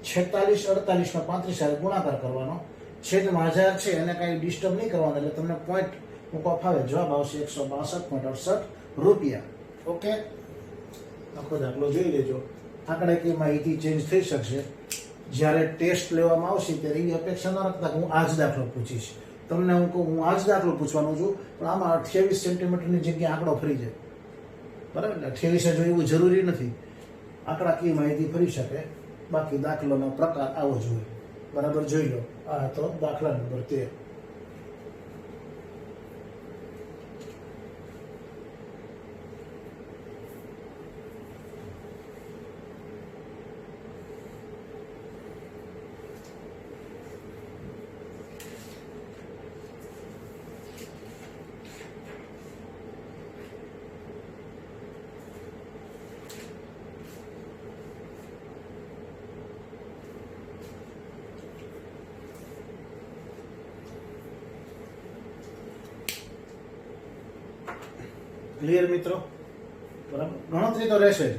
46 48 નો 35 સાથે ગુણાકાર કરવાનો. છેદમાં 1000 છે એને કઈ ડિસ્ટર્બ નહીં કરવાનો એટલે તમને પોઈન્ટ મૂકવા ફાવે. જવાબ આવશે ₹162.68. ઓકે. આખો દાખલો જોઈ લેજો. આંકડાકીય માહિતી ચેન્જ થઈ શકશે. જ્યારે ટેસ્ટ લેવામાં આવશે ત્યારે એવી અપેક્ષા ન રાખતા કે હું આ જ દાખલો પૂછીશ. તમને હું કહું હું આ જ દાખલો પૂછવાનો છું, પણ આમાં 28 સેન્ટીમીટરની જગ્યાએ આંકડો ફરી જાય. બરાબર? એટલે 28 જો એવું જરૂરી નથી. આંકડાકીય માહિતી ફરી શકે. બાકી દાખલાનો પ્રકાર આવો જ હોય. બરાબર? જોઈ લો. આ તો દાખલા નંબર 13. ક્લિયર મિત્રો? બરાબર, ગણતરી તો રહેશે જ.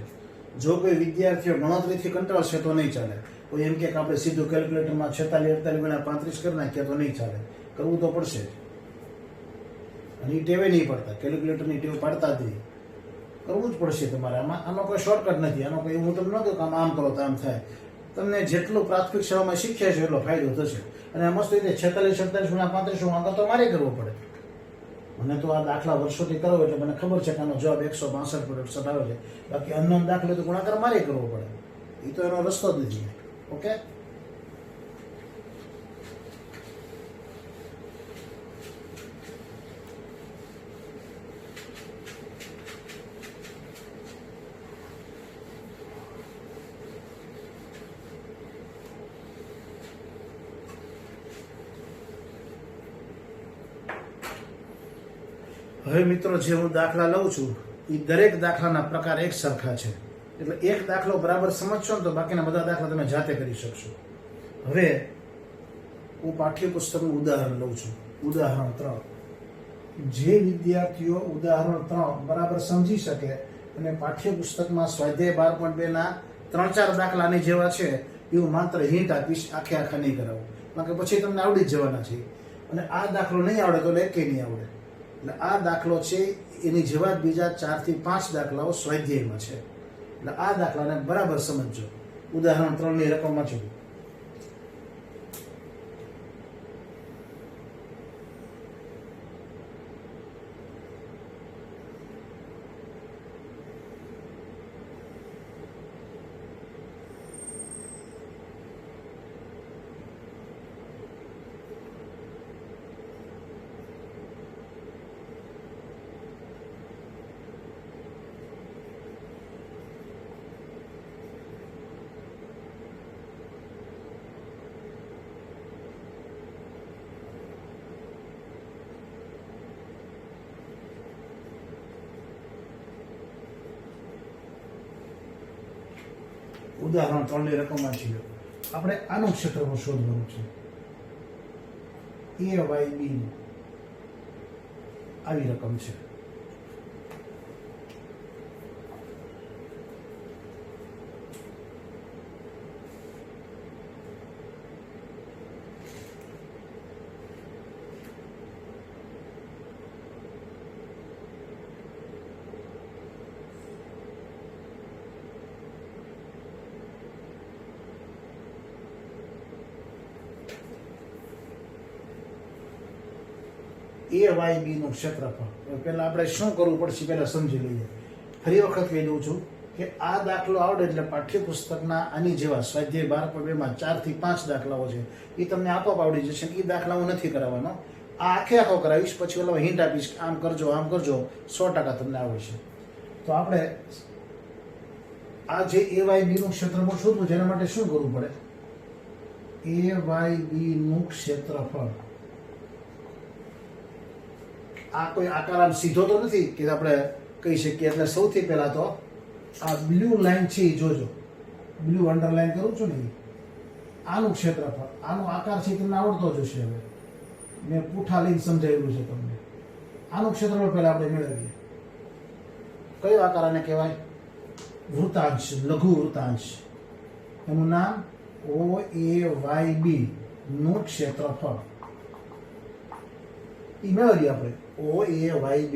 જો કોઈ વિદ્યાર્થીઓ ગણતરીથી કંટાળશે તો નહીં ચાલે. કોઈ એમ કે આપણે સીધું કેલ્ક્યુલેટરમાં 46 48 ગુણ્યા 35 કરી નાખીએ તો નહીં ચાલે, કરવું તો પડશે જ. અને એ ટેવે નહીં પડતા, કેલ્ક્યુલેટરની ટેવ પાડતા જ નહીં, કરવું જ પડશે તમારે. આનો કોઈ શોર્ટકટ નથી. આનો કોઈ હું તમને ન કહું કે આમ કરો તો આમ થાય. તમને જેટલું પ્રાથમિક શાળામાં શીખ્યા છે એટલો ફાયદો થશે. અને આ મસ્ત રીતે 46 47 ગુણ્યા 35 અંક તો મારે કરવો પડે. મને તો આ દાખલા વર્ષોથી કરવો એટલે મને ખબર છે કે આનો જવાબ 162% આવે છે. બાકી અનનોન દાખલો તો ગુણાકાર મારે કરવો પડે. એ તો એનો રસ્તો જ નથી. ઓકે, હવે મિત્રો જે હું દાખલા લઉં છું એ દરેક દાખલાના પ્રકાર એક સરખા છે. એટલે એક દાખલો બરાબર સમજશો ને તો બાકીના બધા દાખલા તમે જાતે કરી શકશો. હવે હું પાઠ્યપુસ્તકનું ઉદાહરણ લઉં છું. ઉદાહરણ 3. જે વિદ્યાર્થીઓ ઉદાહરણ 3 બરાબર સમજી શકે અને પાઠ્યપુસ્તકમાં સ્વાધ્યાય 12.2 ના 3-4 દાખલાની જેવા છે એવું માત્ર હિન્ટ આપીશ, આખા નહીં કરાવું. કારણ કે પછી તમને આવડી જ જવાના છે. અને આ દાખલો નહીં આવડે તો એકે નહીં આવડે. એટલે આ દાખલો છે એની જેવા જ બીજા 4 થી 5 દાખલાઓ સ્વાધ્યાયમાં છે. એટલે આ દાખલાને બરાબર સમજજો. ઉદાહરણ 3 ની રકમ વાંચો. ઉદાહરણ 3 ની રકમમાં છીએ. આપણે આનું ક્ષેત્રફળ શોધવાનું છે. a y b આવી રકમ છે. a y b નું ક્ષેત્રફળ. પહેલા આપણે શું કરવું પડશે પહેલા સમજી લઈએ. ફરી વખત કહી દઉં છું કે આ દાખલો આવડે એટલે પાઠ્યપુસ્તકના આની જેવા સ્વાધ્યાય 12.2 માં 4 થી 5 દાખલાઓ છે એ તમને આપોઆપ આવડી જશે. એ દાખલા હું નથી કરાવવાનો, આ આખો કરાવીશ. પછી ઓલો હિન્ટ આપીશ કે આમ કરજો 100% તમને આવડશે. તો આપણે આ જે a y b નું ક્ષેત્રફળ શોધવું છે એના માટે શું કરવું પડે? a y b નું ક્ષેત્રફળ આ કોઈ આકાર આમ સીધો તો નથી કે આપણે કહી શકીએ. એટલે સૌથી પહેલા તો આ બ્લુ લાઈન છે એ જોજો. બ્લુ અંડરલાઈન કરું છું ને, આનું ક્ષેત્રફળ, આનો આકાર છે તમને આવડતો જ હશે. હવે મેં પૂઠા લઈને સમજાવેલું છે તમને. આનું ક્ષેત્રફળ પહેલા આપણે મેળવીએ. કયો આકાર આને કહેવાય? વૃતાંશ, લઘુ વૃતાંશ. એનું નામ o a y b નું ક્ષેત્રફળ. એ મેળવીએ આપણે o a y b.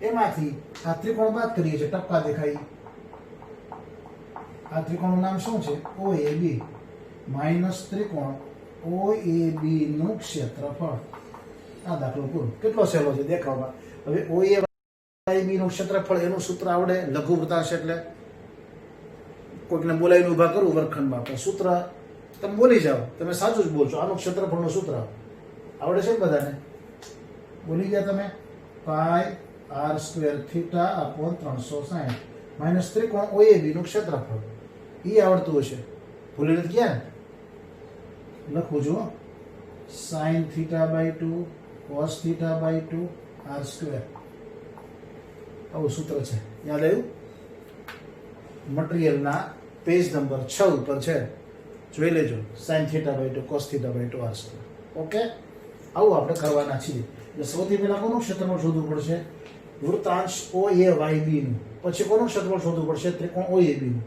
એમાંથી આ ત્રિકોણ બાદ કરીએ છીએ, ટપકા દેખાય. આ ત્રિકોણનું નામ શું છે? o a b માઇનસ ત્રિકોણ o a b નું ક્ષેત્રફળ. આ દાખલો પૂરો. કેટલો સહેલો છે દેખાવમાં. હવે o a y b નું ક્ષેત્રફળ એનું સૂત્ર આવડે. લઘુ વૃતાંશ એટલે કોઈકને બોલાવીને ઉભા કરું વર્ગખંડમાં, પણ સૂત્ર તમે બોલી જાઓ, તમે સાચું જ બોલશો. આનું ક્ષેત્રફળનું સૂત્ર આવડે છે ને બધાને? બોલી ગયા તમે? પાઈ r square theta upon 360 minus ત્રિકોણ OAB નું ક્ષેત્રફળ. એ આવડતું હશે, ભૂલી નથી ગયા ને? લખું છું sin theta by 2 cos theta by 2 r square. આવું સૂત્ર છે, યાદ આવ્યું? મટીરિયલના પેજ નંબર 6 ઉપર છે, જોઈ લેજો. sin theta by 2 cos theta by 2 r square. Okay, આવું આપણે કરવાના છીએ. એટલે સૌથી પહેલા કોનું ક્ષેત્રફળ શોધવું પડશે? વૃત્તાંશ OAYB નું, પછી કોનું ક્ષેત્રફળ શોધવું પડશે? ત્રિકોણ OAB નું.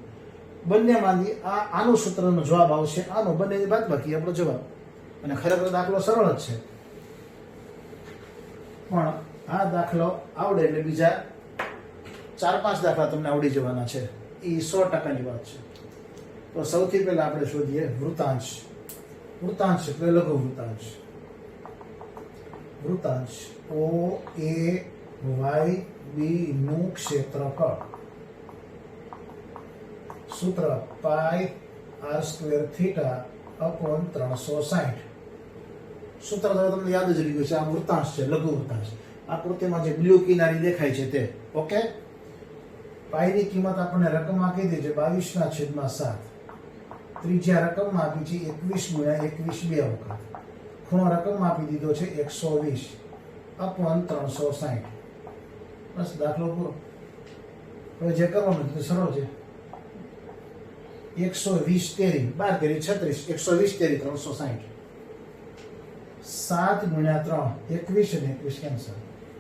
બંનેમાંથી આનું સૂત્રનો જવાબ આવશે, આનો બંનેની બાદબાકી આપણો જવાબ. અને ખરેખર દાખલો સરળ જ છે, પણ આ દાખલો આવડે એટલે બીજા 4-5 દાખલા તમને આવડી જવાના છે, એ 100%ની વાત છે. તો સૌથી પહેલા આપણે શોધીએ વૃત્તાંશ. વૃત્તાંશ એટલે લઘુ વૃત્તાંશ. વૃત્તાંશ OAYB નું ક્ષેત્રફળ. સૂત્ર પાઈ r² થીટા અપોન 360. સૂત્ર તો તમને યાદ જ રહી ગયું છે. આ વૃત્તાંશ છે, લઘુ વૃત્તાંશ. આકૃતિમાં જે બ્લુ કિનારી દેખાય છે તે. ઓકે, પાઈની કિંમત આપણને રકમમાં કીધી છે 22/7. ત્રિજ્યા રકમમાં આપી છે 21 × 21 બે વખત. ખૂણો રકમમાં આપી દીધો છે 120 અપોન 360. બસ દાખલો પૂરો. હવે જે કરવાનું છે સરળ છે. 120 તેરી 12 તેરી 36, 120 તેરી 360. 7 × 3 21 અને 21 કેન્સલ.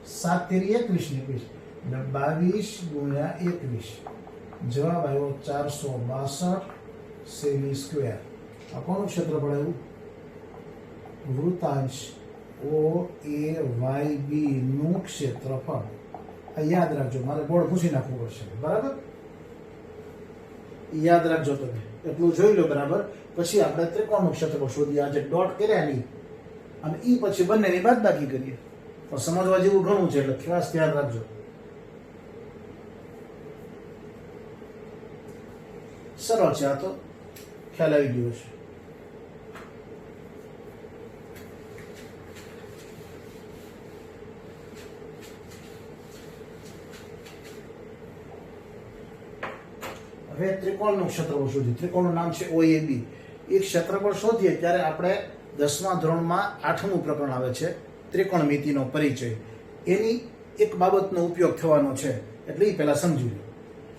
7 તેરી 21 ને 21 એટલે 22 × 21. જવાબ આવ્યો 462 સેમી સ્ક્વેર. આ કોનું ક્ષેત્રફળ આવ્યું? વૃત્તાંશ OAYB નું ક્ષેત્રફળ. આ યાદ રાખજો, મારે બોર્ડ પૂછી નાખવું પડશે. બરાબર, યાદ રાખજો તમે, એટલું જોઈ લો બરાબર. પછી આપણે ત્રિકોણનું ક્ષેત્રફળ શોધીએ. આજે ડોટ કર્યા નહીં અને ઈ પછી બંનેની બાદબાકી કરીએ. પણ સમજવા જેવું ઘણું છે, એટલે ખાસ ધ્યાન રાખજો. સરળ છે, આ તો ખ્યાલ આવી ગયો છે. હવે ત્રિકોણનું ક્ષેત્રફળ શોધીએ. ત્રિકોણનું નામ છે OAB. એ ક્ષેત્રફળ શોધીએ ત્યારે આપણે 10મા ધોરણમાં 8મું પ્રકરણ આવે છે, ત્રિકોણમિતિનો પરિચય. એની એક બાબતનો ઉપયોગ થવાનો છે, એટલે એ પહેલા સમજી લો.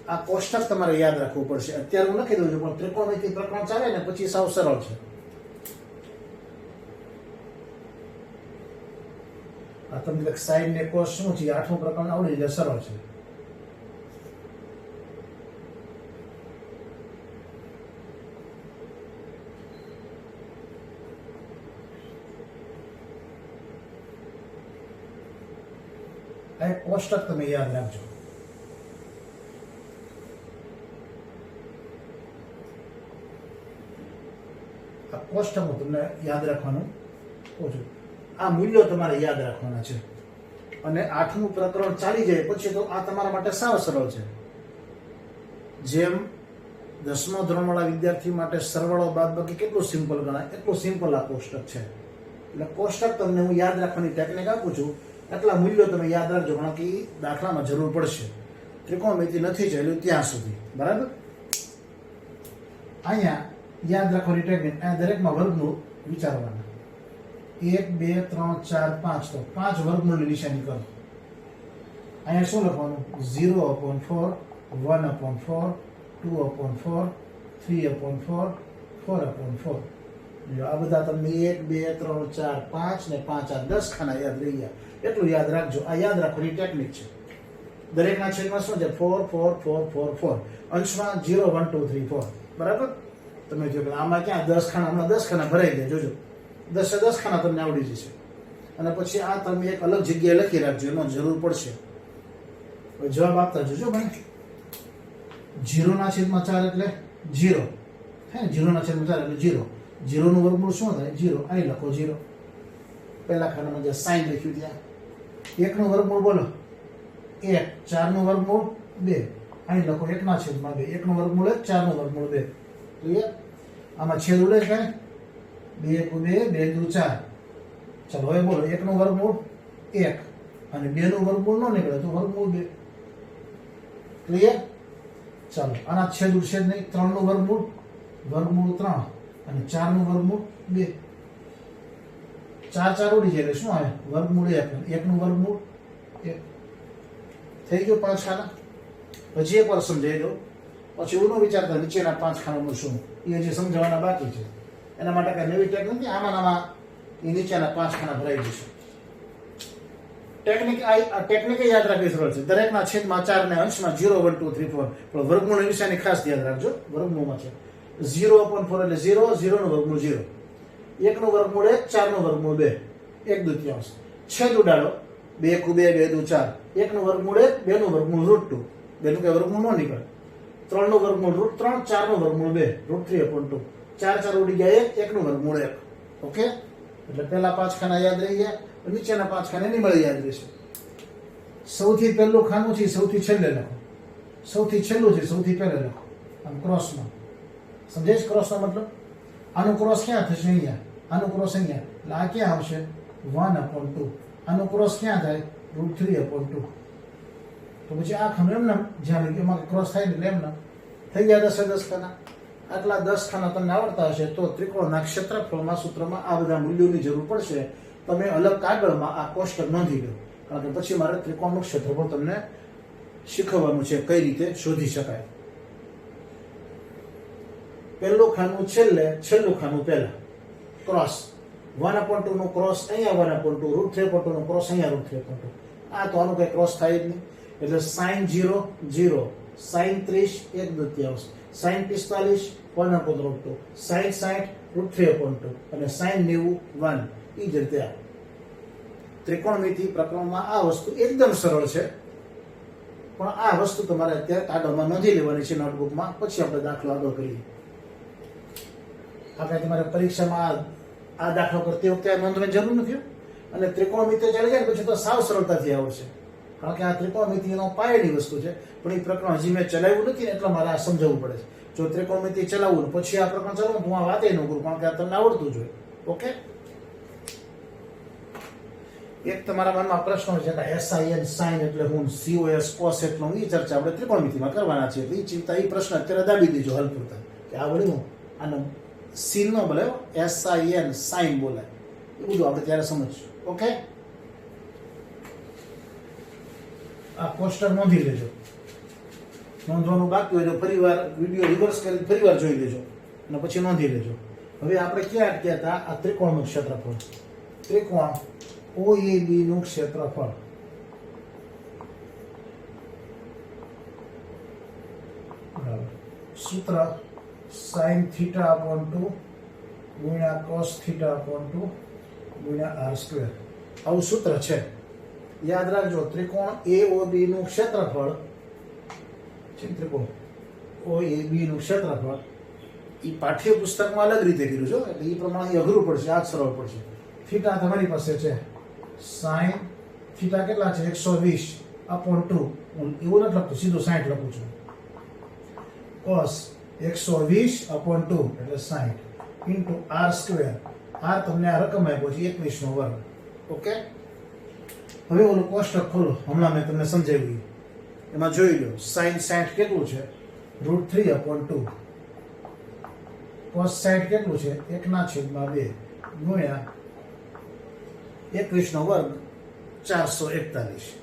આ કોષ્ટક તમારે યાદ રાખવું પડશે. અત્યારે હું લખી દઉં છું, પણ ત્રિકોણમિતિ પ્રકરણ ચાલે ને પછી સાવ સરળ છે. આ તમને સાઈન ને કોસ શું છે, 8મું પ્રકરણ આવડી જાય, સરળ છે. આ એક કોષ્ટક તમે યાદ રાખજો. આ કોષ્ટક તમને યાદ રાખવાનું કહું છું. આ મૂલ્યો તમારે યાદ રાખવાના છે. અને 8મું પ્રકરણ ચાલી જાય પછી તો આ તમારા માટે સાવ સરળ છે. જેમ 10મા ધોરણવાળા વિદ્યાર્થી માટે સરવાળો બાદબાકી કેટલું સિમ્પલ ગણાય, એટલું સિમ્પલ આ કોષ્ટક છે. એટલે કોષ્ટક તમને હું યાદ રાખવાની ટેકનિક આપું છું. એટલા મૂલ્યો તમે યાદ રાખજો, કારણ કે દાખલામાં જરૂર પડશે. ત્રિકોણમિતિ નથી ચાલ્યું ત્યાં સુધી. બરાબર, અહીંયા યાદ રાખવાની ટેકનિક, આ દરેકમાં વર્ગમૂળ વિચારવાના. 1 2 3 4 5, તો 5 વર્ગમૂળની નિશાની કરો. અહીંયા શું લખવાનું? 0/4, 1/4, 2/4, 3/4, 4/4. આ બધા તમને 1 2 3 4 5 ને 5 આ 10 ખાના યાદ રહી ગયા. એટલું યાદ રાખજો. આ યાદ રાખવાની ટેકનિક છે. દરેકના છેદમાં શું છે? 4 4 4 4 4. અંશમાં 0 1 2 3 4. બરાબર, તમે જો આમાં ક્યાં 10 ખાના, હમણાં 10 ખાના ભરાઈ ગયા. જોજો 10 ખાના તમને આવડી જશે. અને પછી આ તમે એક અલગ જગ્યાએ લખી રાખજો, એનો જરૂર પડશે. જવાબ આપતા જોજો ભાઈ. 0/4 એટલે 0. હે, 0/4 એટલે 0. 0 નું વર્ગમૂળ શું થાય? 0. અહીં લખો 0. પહેલા ખાનામાં જે સાઈન લખ્યું ત્યાં. 1 નું વર્ગમૂળ બોલો 1. 4 નું વર્ગમૂળ 2. અહીં લખો 1/2. 1 નું વર્ગમૂળ 1, 4 નું વર્ગમૂળ 2. ક્લિયર? આમાં છેદ ઉડે છે, 2 2 2 4. ચાલો હવે બોલો 1 નું વર્ગમૂળ 1 અને 2 નું વર્ગમૂળ ન નીકળે તો વર્ગમૂળ 2. ક્લિયર? ચાલો આના છેદ ઉડશે નહીં. 3 નું વર્ગમૂળ 3 અને 4 નું વર્ગમૂળ 2. 4 4 ઉડી જાય એટલે શું આવે? વર્ગમૂળ 1. 1 નું વર્ગમૂળ 1. થઈ ગયો 5 ખાના. પછી એક વાર સમજાવી દો, પછી એવું ન વિચારતા નીચેના 5 ખાનાનું શું, એ હજી સમજાવવાના બાકી છે. એના માટે કઈ નવી ટેક નથી. આમાં એ નીચેના 5 ખાના ભરાઈ જશે. ટેકનિક યાદ રાખવી સરળ છે. દરેકના છેદમાં 4 ને અંશમાં 0 1 2 3 4, પણ વર્ગમૂળ વિશેની ખાસ યાદ રાખજો. વર્ગમૂળમાં છે 0/4 એટલે 0, 0 નું વર્ગમૂળ 0, 1 નું વર્ગમૂળ 1, 4 નું વર્ગમૂળ 2, 1/2. છેદ ઉડાડો, 2 × 2 2 × 4, 1 નું વર્ગમૂળ 1, 2 નું વર્ગમૂળ √2, 2 નું કઈ વર્ગમૂળ ન નીકળે, 3 નું વર્ગમૂળ √3, 4 નું વર્ગમૂળ 2, √3/2, 4 4 ઉડી ગયા 1, 1 નું વર્ગમૂળ 1. ઓકે, એટલે પહેલા 5 ખાના યાદ રહી ગયા, નીચેના 5 ખાના એની મળી યાદ રહેશે. સૌથી પહેલું ખાનું છે સૌથી છેલ્લે લખો, સૌથી છેલ્લું છે સૌથી પહેલે લખો, આમ ક્રોસમાં. સમજાય છે ક્રોસનો મતલબ? આનું ક્રોસ ક્યાં થશે? અહીંયા. આનું ક્રોસ અહીંયા, એટલે આ ક્યાં આવશે? 1/2. આનું ક્રોસ ક્યાં થાય? √3/2. તો પછી આ ખાનું એમને જ્યાં એમાં ક્રોસ થાય ને એટલે એમને થઈ ગયા 10 ખાના. આટલા 10 ખાના તમને આવડતા હશે તો ત્રિકોણના ક્ષેત્રફળમાં સૂત્રમાં આ બધા મૂલ્યોની જરૂર પડશે. તમે અલગ કાગળમાં આ કોષ્ટક નોંધી લો, કારણ કે પછી મારે ત્રિકોણનું ક્ષેત્રફળ તમને શીખવવાનું છે કઈ રીતે શોધી શકાય. પહેલું ખાનું છેલ્લે, છેલ્લું ખાનું પહેલા. ક્રોસ 1/2 નો ક્રોસ અહીંયા 1/2, √3/2 નો ક્રોસ અહીંયા √3/2. આ તો આનું કઈ ક્રોસ થાય જ નહીં, એટલે sin 0 0, sin 30 1/2, sin 45 1/2, sin 60 √3/2 અને sin 90 1. એ જ રીતે ત્રિકોણમિતિ પ્રકરણમાં આ વસ્તુ એકદમ સરળ છે, પણ આ વસ્તુ તમારે અત્યારે કાગળમાં નોંધી લેવાની છે નોટબુકમાં, પછી આપણે દાખલો આગળ કરીએ. આપણે તમારે પરીક્ષામાં આ દાખલો કરતી વખતે નોંધવાની જરૂર નથી, અને ત્રિકોણમિતિ ચાલી જાય પછી તો સાવ સરળતાથી આવડશે, કારણ કે આ ત્રિકોણમિતિનો પાયાની વસ્તુ છે. પણ એ પ્રકરણ હજી મેં ચલાવ્યું નથી ને એટલે મારે આ સમજાવવું પડે છે. જો ત્રિકોણમિતિ ચલાવવું પછી આ પ્રકરણ ચલાવું હું આ વાતે ન કરું, કારણ કે આ તમને આવડતું જોઈએ. ઓકે, એક તમારા મનમાં પ્રશ્ન છે કે sin sin એટલે હું, cos cos એટલે હું, એ ચર્ચા આપણે ત્રિકોણમિતિમાં કરવાના છે. એટલે એ ચિંતા, એ પ્રશ્ન અત્યારે દાબી દેજો હલ પૂરતા, કે આ વળી હું આનો sin નો બોલાય, sin sin બોલાય, એ બધું આપણે ત્યારે સમજશું. ઓકે, આ કોષ્ટક નોંધી લેજો. નોંધવાનું બાકી હોય તો ફરીવાર વિડીયો રિવર્સ કરી ફરીવાર જોઈ લેજો અને પછી નોંધી લેજો. હવે આપણે ક્યાં અટક્યા હતા? આ ત્રિકોણનું ક્ષેત્રફળ, ત્રિકોણ OAB નું ક્ષેત્રફળ. સૂત્ર sin θ/2 ગુણ્યા cos θ/2 ગુણ્યા r². આવું સૂત્ર છે, યાદ રાખજો. ત્રિકોણ AOB નું ક્ષેત્રફળ છે, ત્રિકોણ OAB નું ક્ષેત્રફળ એ પાઠ્યપુસ્તકમાં અલગ રીતે કર્યું છે, એટલે એ પ્રમાણે અઘરું પડશે, આ સરળ પડશે. થીટા તમારી પાસે છે, sin થીટા કેટલા છે? 120/2. હું એવું નથી લખતું, સીધું 60 લખું છું. cos 120/2 એટલે 60 ઇન્ટુ r². r તમને આ રકમ આપ્યો છે 21 નો વર્ગ. ઓકે, હવે ઓલું કોષ્ટક ખોલો, હમણાં મેં તમને સમજાવ્યું એમાં જોઈ લો. sin 60 કેટલું છે? √3/2. cos 60 કેટલું છે? 1/2 ગુણ્યા 21 નો વર્ગ 441.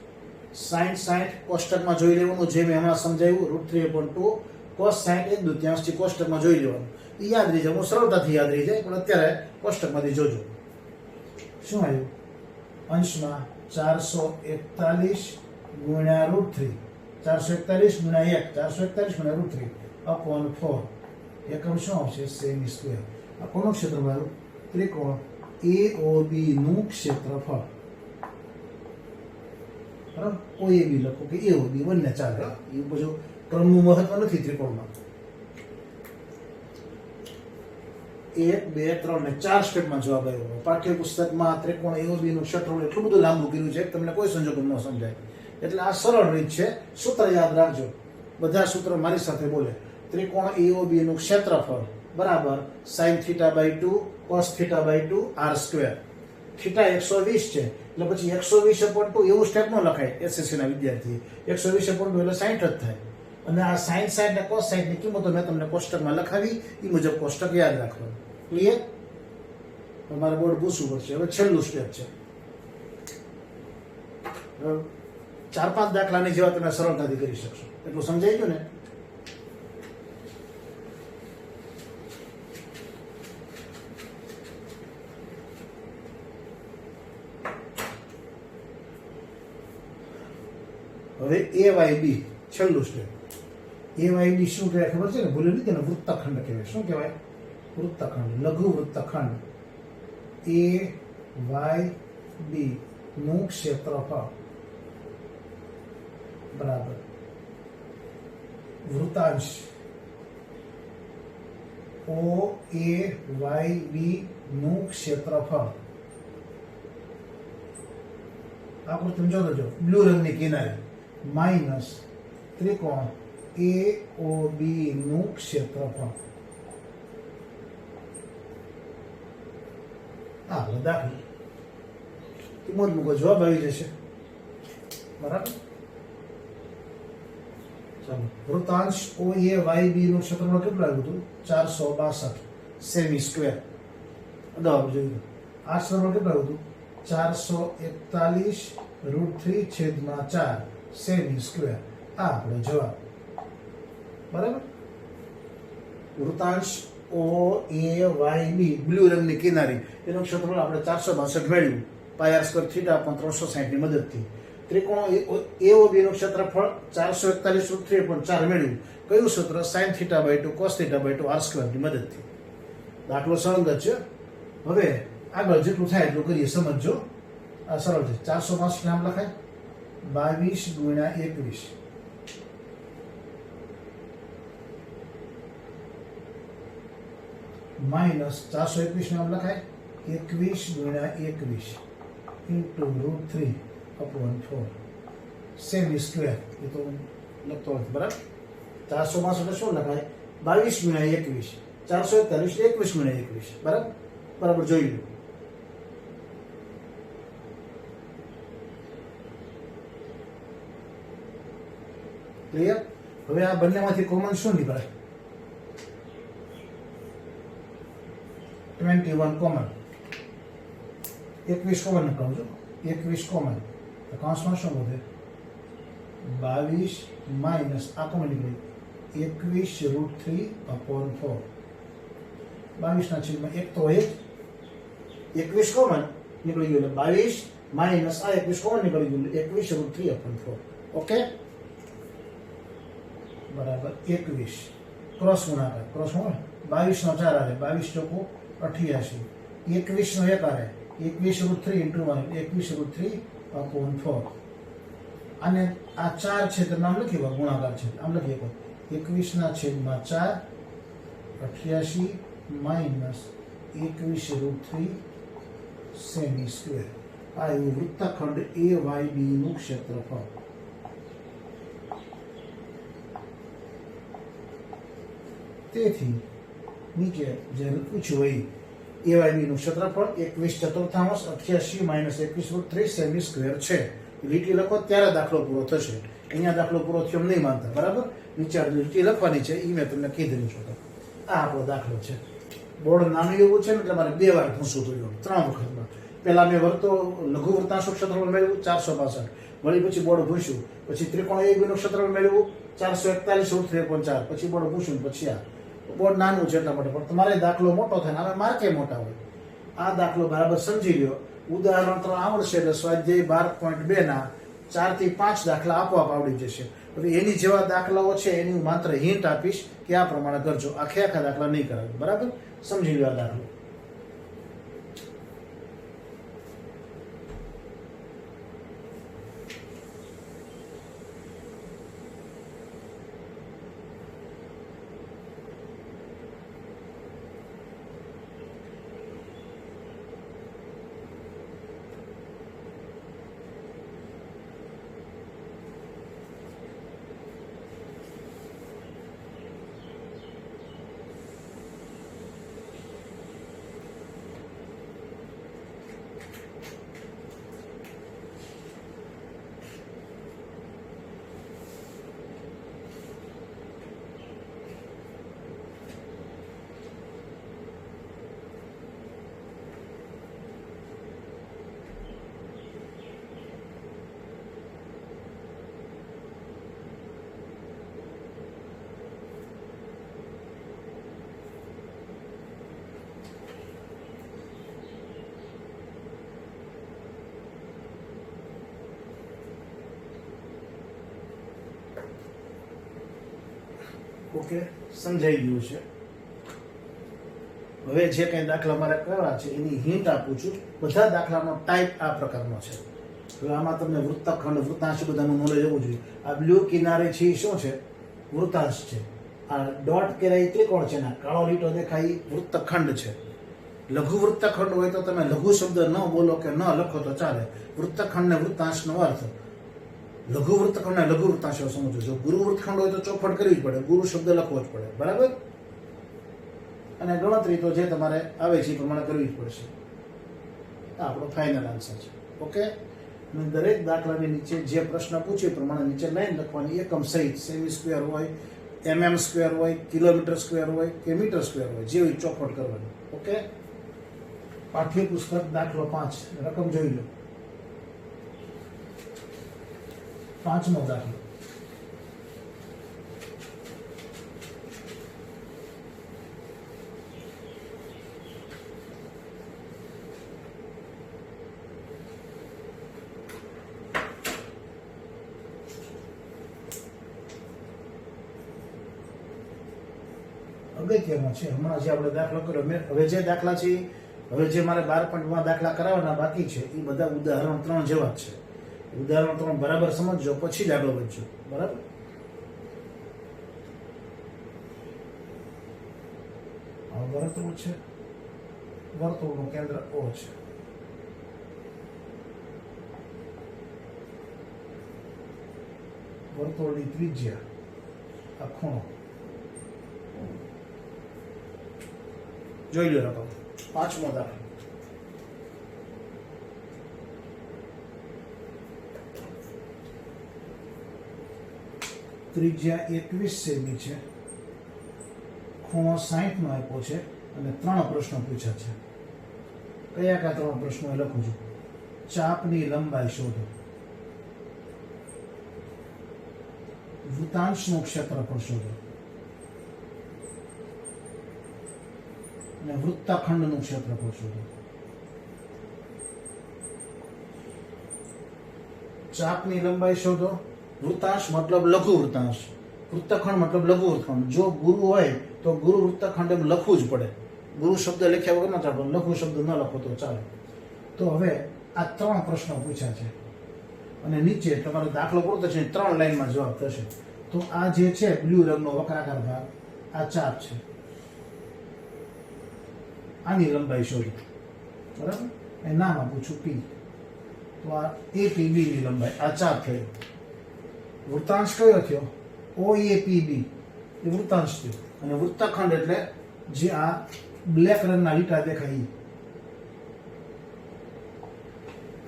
sin 60 કોષ્ટકમાં જોઈ લેવાનું, જે મેં હમણાં સમજાવ્યું. √3/2 cos 60 1/2 કોષ્ટકમાં જોઈ લેવાનું. એ યાદ રહી જાય, હું સરળતાથી યાદ રહી જાય, પણ અત્યારે કોષ્ટકમાંથી જોજો. શું આવ્યું? અંશમાં 441 ગુણ્યા √3, 441 ગુણ્યા 1, 441 ગુણ્યા √3/4. એકમ શું આવશે? semi². આ કોનું ક્ષેત્રફળ? ત્રિકોણ AOB નું ક્ષેત્રફળ. બરાબર, OAB લખો કે AOB, બંને ચાલે. એ બધું ક્રમનું મહત્વ નથી ત્રિકોણમાં. 1 2 3 ને 4 સ્ટેપમાં જવાબ આવ્યો. પાઠ્યપુસ્તકમાં ત્રિકોણ AOB નું ક્ષેત્રફળ એટલું બધું લાંબુ કર્યું છે તમને કોઈ સંજોગોમાં ન સમજાય. એટલે આ સરળ રીત છે. સૂત્ર યાદ રાખજો, બધા સૂત્રો મારી સાથે બોલે. ત્રિકોણ AOB નું ક્ષેત્રફળ બરાબર sin θ/2 cos θ/2 r². થીટા 120 છે એટલે પછી 120/2 એવું સ્ટેપ ન લખાય SSC ના વિદ્યાર્થી. 120/2 એટલે 60 જ થાય. અને આ sin 60 ને cos 60 ની કિંમતો મેં તમને કોષ્ટકમાં લખાવી, એ મુજબ કોષ્ટક યાદ રાખવાનું. ક્લિયર? તમારે બોર્ડ પૂછવું પડશે. હવે છેલ્લું સ્ટેપ છે. 4-5 દાખલાની જેવા તમે સરળતાથી કરી શકશો. એટલું સમજાઈ ગયું ને? હવે એ વાય બી છેલ્લું સ્ટેપ. એ વાય બી શું કહેવાય ખબર છે ને? ભૂલી નથી ને, વૃત્તખંડ કહેવાય. શું કહેવાય? વૃત્તખંડ, લઘુ વૃત્તખંડ. એ વાય બી નું ક્ષેત્રફળ બરાબર વૃતાંશ ઓ એ વાય બી નું ક્ષેત્રફળ. આપણે તમે જોતો જો બ્લુ રંગની કિનારી માઇનસ ત્રિકોણ એ ઓ બી નું ક્ષેત્રફળ. દાખલો કિંમત મૂકો, જવાબ આવી જશે. બરાબર. ચાલો, વૃતાંશ ઓ એ વાય બી નું ક્ષેત્રફળ કેટલું આવ્યું હતું? 462 સેમી સ્ક્વેર. અગાઉ આપણે જોયું. આ ક્ષેત્રફળ કેટલું આવ્યું હતું? 441√3/4 સેમી સ્ક્વેર. આ આપણો જવાબ. બરાબર. વૃતાંશ ઓ એ વાય બી બ્લુ રંગની કિનારી એનું ક્ષેત્રફળ આપણે 462 મેળવ્યું. પાય સ્ક્વેર થીટા પણ 360 ની મદદથી. ત્રિકોણ એઓબી નું ક્ષેત્રફળ 441√3/4 મેળવ્યું. કયું સૂત્ર? sin θ/2 cos θ/2 r² ની મદદથી. દાખલો સંગત છે. હવે આગળ જેટલું થાય એટલું કરીએ, સમજો. આ સરળ છે. 462 નામ લખાય 22 × 21 માઇનસ 421 નામ લખાય 21 × 21 ઇન્ટુ √3/4 સેમી સ્ક્વેર. એ તો લખતો નથી. બરાબર. 462 શું લખાય? 22 × 21. 441 21 × 21. બરાબર. બરાબર જોઈ લો. ક્લિયર? હવે આ બંનેમાંથી કોમન શું નીકળે? 21 કોમન. 21 કોમન નીકળવું છું. 21 કોમન. તો કૌંસમાં શું વધે? 22 માઇનસ આ કોમન નીકળી 21√3/4. 22 ના છેદમાં 1 તો 1. 21 કોમન નીકળી ગયું એટલે 22 માઇનસ આ 21 કોમન નીકળી ગયું 21√3/4. ઓકે. બરાબર 21. ક્રોસ ગુણાકાર. ક્રોસ ગુણાકાર 22 નો 4 આવે 22 ચોકો 88. 21 નો 1 આવે 21√3 × 1 21√3/4. અને આ 4 છે તો નામ લખીએ ગુણાકાર છે. આમ લખીએ 21 ના છેદમાં 4 88 માઇનસ 21√3 સેમી સ્ક્વેર. આ એવું વૃત્તખંડ એ વાય બી નું ક્ષેત્રફળ. તેથી નીચે જે પૂછ્યું હોય એ વાય બી નું ક્ષેત્રફળ 21/4 88 માઇનસ 21√3 સેમી સ્ક્વેર છે. લીટી લખો ત્યારે દાખલો પૂરો થશે. અહીંયા દાખલો પૂરો થયો નહીં માનતા. બરાબર. નીચે લીટી લખવાની છે એ મેં તમને કીધેલું છે. આ આપણો દાખલો છે. બોર્ડ નાનું એવું છે ને એટલે મારે 2 વાર પૂછવું હતું, 3 વખતમાં. પહેલા મેં લઘુ વૃત્તાંશનું ક્ષેત્રફળ મેળવ્યું 462. વળી પછી બોર્ડ પૂછ્યું. પછી ત્રિકોણ એ નું ક્ષેત્રફળ મેળવ્યું 441√3/4. પછી બોર્ડ પૂછ્યું. પછી આ બોર્ડ નાનું છે એટલા માટે. પણ તમારે દાખલો મોટો થાય ને હવે માર્કે મોટા હોય. આ દાખલો બરાબર સમજી લ્યો. ઉદાહરણ 3 આવડશે એટલે સ્વાધ્યાય 12.2 ના 4 થી 5 દાખલા આપોઆપ આવડી જશે. હવે એની જેવા દાખલાઓ છે એની હું માત્ર હિન્ટ આપીશ કે આ પ્રમાણે કરજો. આખા દાખલા નહીં કરાવે. બરાબર. સમજી લો આ દાખલો. ઓકે, સમજાઈ ગયું છે. હવે જે કંઈ દાખલા મારે કરવા છે એની હિન્ટ આપું છું. બધા દાખલાનો ટાઈપ આ પ્રકારનો છે. હવે આમાં તમને વૃત્તખંડ, વૃત્તાંશ બધાનું નોલેજ હોવું જોઈએ. આ બ્લુ કિનારે છે એ શું છે? વૃત્તાંશ છે. આ ડોટ કેરાય ત્રિકોણ છે ને કાળો લીટો દેખાય એ વૃત્તખંડ છે. લઘુ વૃત્તખંડ હોય તો તમે લઘુ શબ્દ ન બોલો કે ન લખો તો ચાલે. વૃત્તખંડ ને વૃત્તાંશનો અર્થ લઘુ વૃત્તખંડ ને લઘુ વૃત્તાંશ સમજો. જો ગુરુ વૃત્તખંડ હોય તો ચોખવટ કરવી જ પડે, ગુરુ શબ્દ લખવો જ પડે, બરાબર. અને ગણતરી તો જે તમારે આવે છે એ પ્રમાણે કરવી જ પડશે. આ આપણો ફાઇનલ આન્સર છે. ઓકે, અને દરેક દાખલાની નીચે જે પ્રશ્ન પૂછે પ્રમાણે નીચે લાઈન લખવાની એકમ સહિત. સેમી સ્ક્વેર હોય, mm સ્ક્વેર હોય, કિલોમીટર સ્ક્વેર હોય કે મીટર સ્ક્વેર હોય, જેવી ચોખવટ કરવાની. ઓકે, પાઠ્યપુસ્તક દાખલો 5 રકમ જોઈ લો. 5મો દાખલો. અગત્યનો છે. હમણાં જે આપણે દાખલો કર્યો, હવે જે દાખલા છે, હવે જે મારે 12.માં દાખલા કરાવવાના બાકી છે એ બધા ઉદાહરણ 3 જેવા જ છે. ઉદાહરણ 3 બરાબર સમજજો, પછી જ આગળ વધજો, બરાબર. આ વર્તુળ છે, વર્તુળનું કેન્દ્ર O છે. વર્તુળની ત્રિજ્યા આ ખૂણો. જોઈ લો રકમ. 5મો દાખલો. ત્રિજ્યા 21 સેમી છે, ખૂણો 60 નો આપ્યો છે અને 3 પ્રશ્નો પૂછ્યા છે. કયા 3 પ્રશ્નો એ લખું છું. ચાપની લંબાઈ શોધો, વૃત્તાંશનું ક્ષેત્રફળ શોધો અને વૃત્તખંડનું ક્ષેત્રફળ શોધો. ચાપની લંબાઈ શોધો, વૃત્તાંશ મતલબ લઘુ વૃત્તાંશ, વૃત્તખંડ મતલબ લઘુ વૃત્તખંડ. જો ગુરુ હોય તો ગુરુ વૃત્તખંડ એમ લખવું જ પડે. ગુરુ શબ્દ લખ્યા વગર ન ચાલે, લઘુ શબ્દ ન લખો તો ચાલે. તો હવે આ 3 પ્રશ્નો પૂછ્યા છે અને નીચે તમારો દાખલો પૂરો થશે, 3 લાઈનમાં જવાબ થશે. તો આ જે છે બ્લુ રંગનો વક્રાકાર ભાગ, આ ચાપ છે, આની લંબાઈ શોધી, બરાબર. એ નામ આપું છું P. તો આ APB ની લંબાઈ, આ ચાપ થયો. વૃત્તાંશ કયો થયો? OAPB એ વૃત્તાંશ થયો. અને વૃત્તખંડ એટલે જે આ બ્લેક રંગના લીટા દેખાય.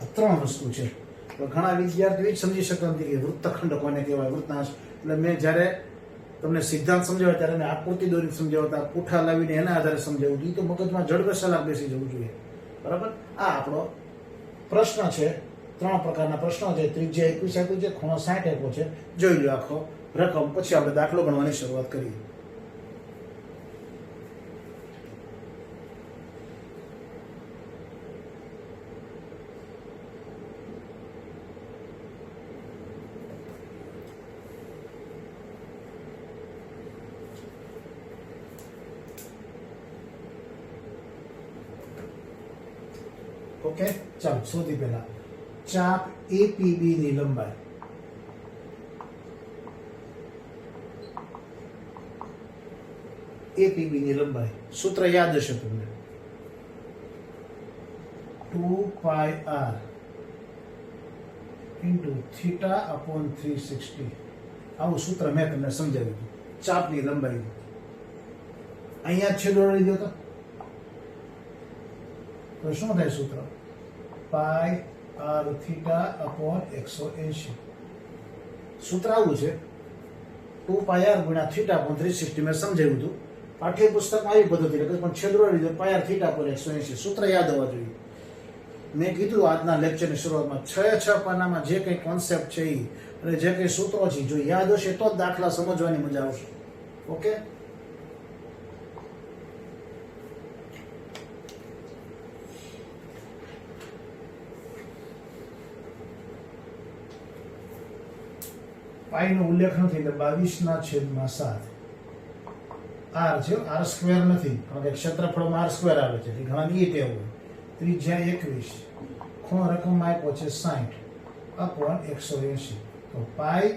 આ 3 વસ્તુ છે. તો ઘણા વિદ્યાર્થીઓ એ સમજી શકતા નથી કે વૃત્તખંડ કોને કહેવાય, વૃત્તાંશ. એટલે મેં જ્યારે તમને સિદ્ધાંત સમજાવ્યો ત્યારે મેં આકૃતિ દોરી સમજાવતા, પૂઠા લાવીને એના આધારે સમજાવ્યું. એ તો મગજમાં જડબેસલાક બેસી જવું જોઈએ, બરાબર. આ આપણો પ્રશ્ન છે. 3 પ્રકારના પ્રશ્નો છે. ત્રિજ્યા 21 આપ્યું છે, ખૂણો 60 આપ્યો છે. જોઈ લો આખો રકમ, પછી આપણે દાખલો ગણવાની શરૂઆત કરીએ. ઓકે, ચાલો સૌથી પહેલા ચાપ APB ની લંબાઈ. APB ની લંબાઈ સૂત્ર યાદ હશે તમને, 2πr into θ/360. આવું સૂત્ર મેં તમને સમજાવ્યું હતું ચાપની લંબાઈ. અહીંયા છેદો લઈ દો તો શું થાય સૂત્ર? πr/180. સૂત્ર આવું છે, 2πr ગુણ્યા θ/360. મેં સમજાવ્યું હતું પાઠ્યપુસ્તકમાં આવી પદ્ધતિ લખે, પણ છેદરો લીધો πr/180. સૂત્ર યાદ હોવા જોઈએ. મેં કીધું આજના લેક્ચરની શરૂઆતમાં 6 પાનામાં જે કંઈ કોન્સેપ્ટ છે એ અને જે કંઈ સૂત્રો છે જો યાદ હશે તો જ દાખલા સમજવાની મજા આવશે. ઓકે, પાઈનો ઉલ્લેખ નથી એટલે 22/7. આર છે, આર સ્ક્વેર નથી, કારણ કે ક્ષેત્રફળમાં આર સ્ક્વેર આવે છે, એટલે ઘણા એ ટેવ હોય. ત્રિજ્યા 21, ખૂણો રકમ આપ્યો છે 60 અપોન 180, તો પાઈ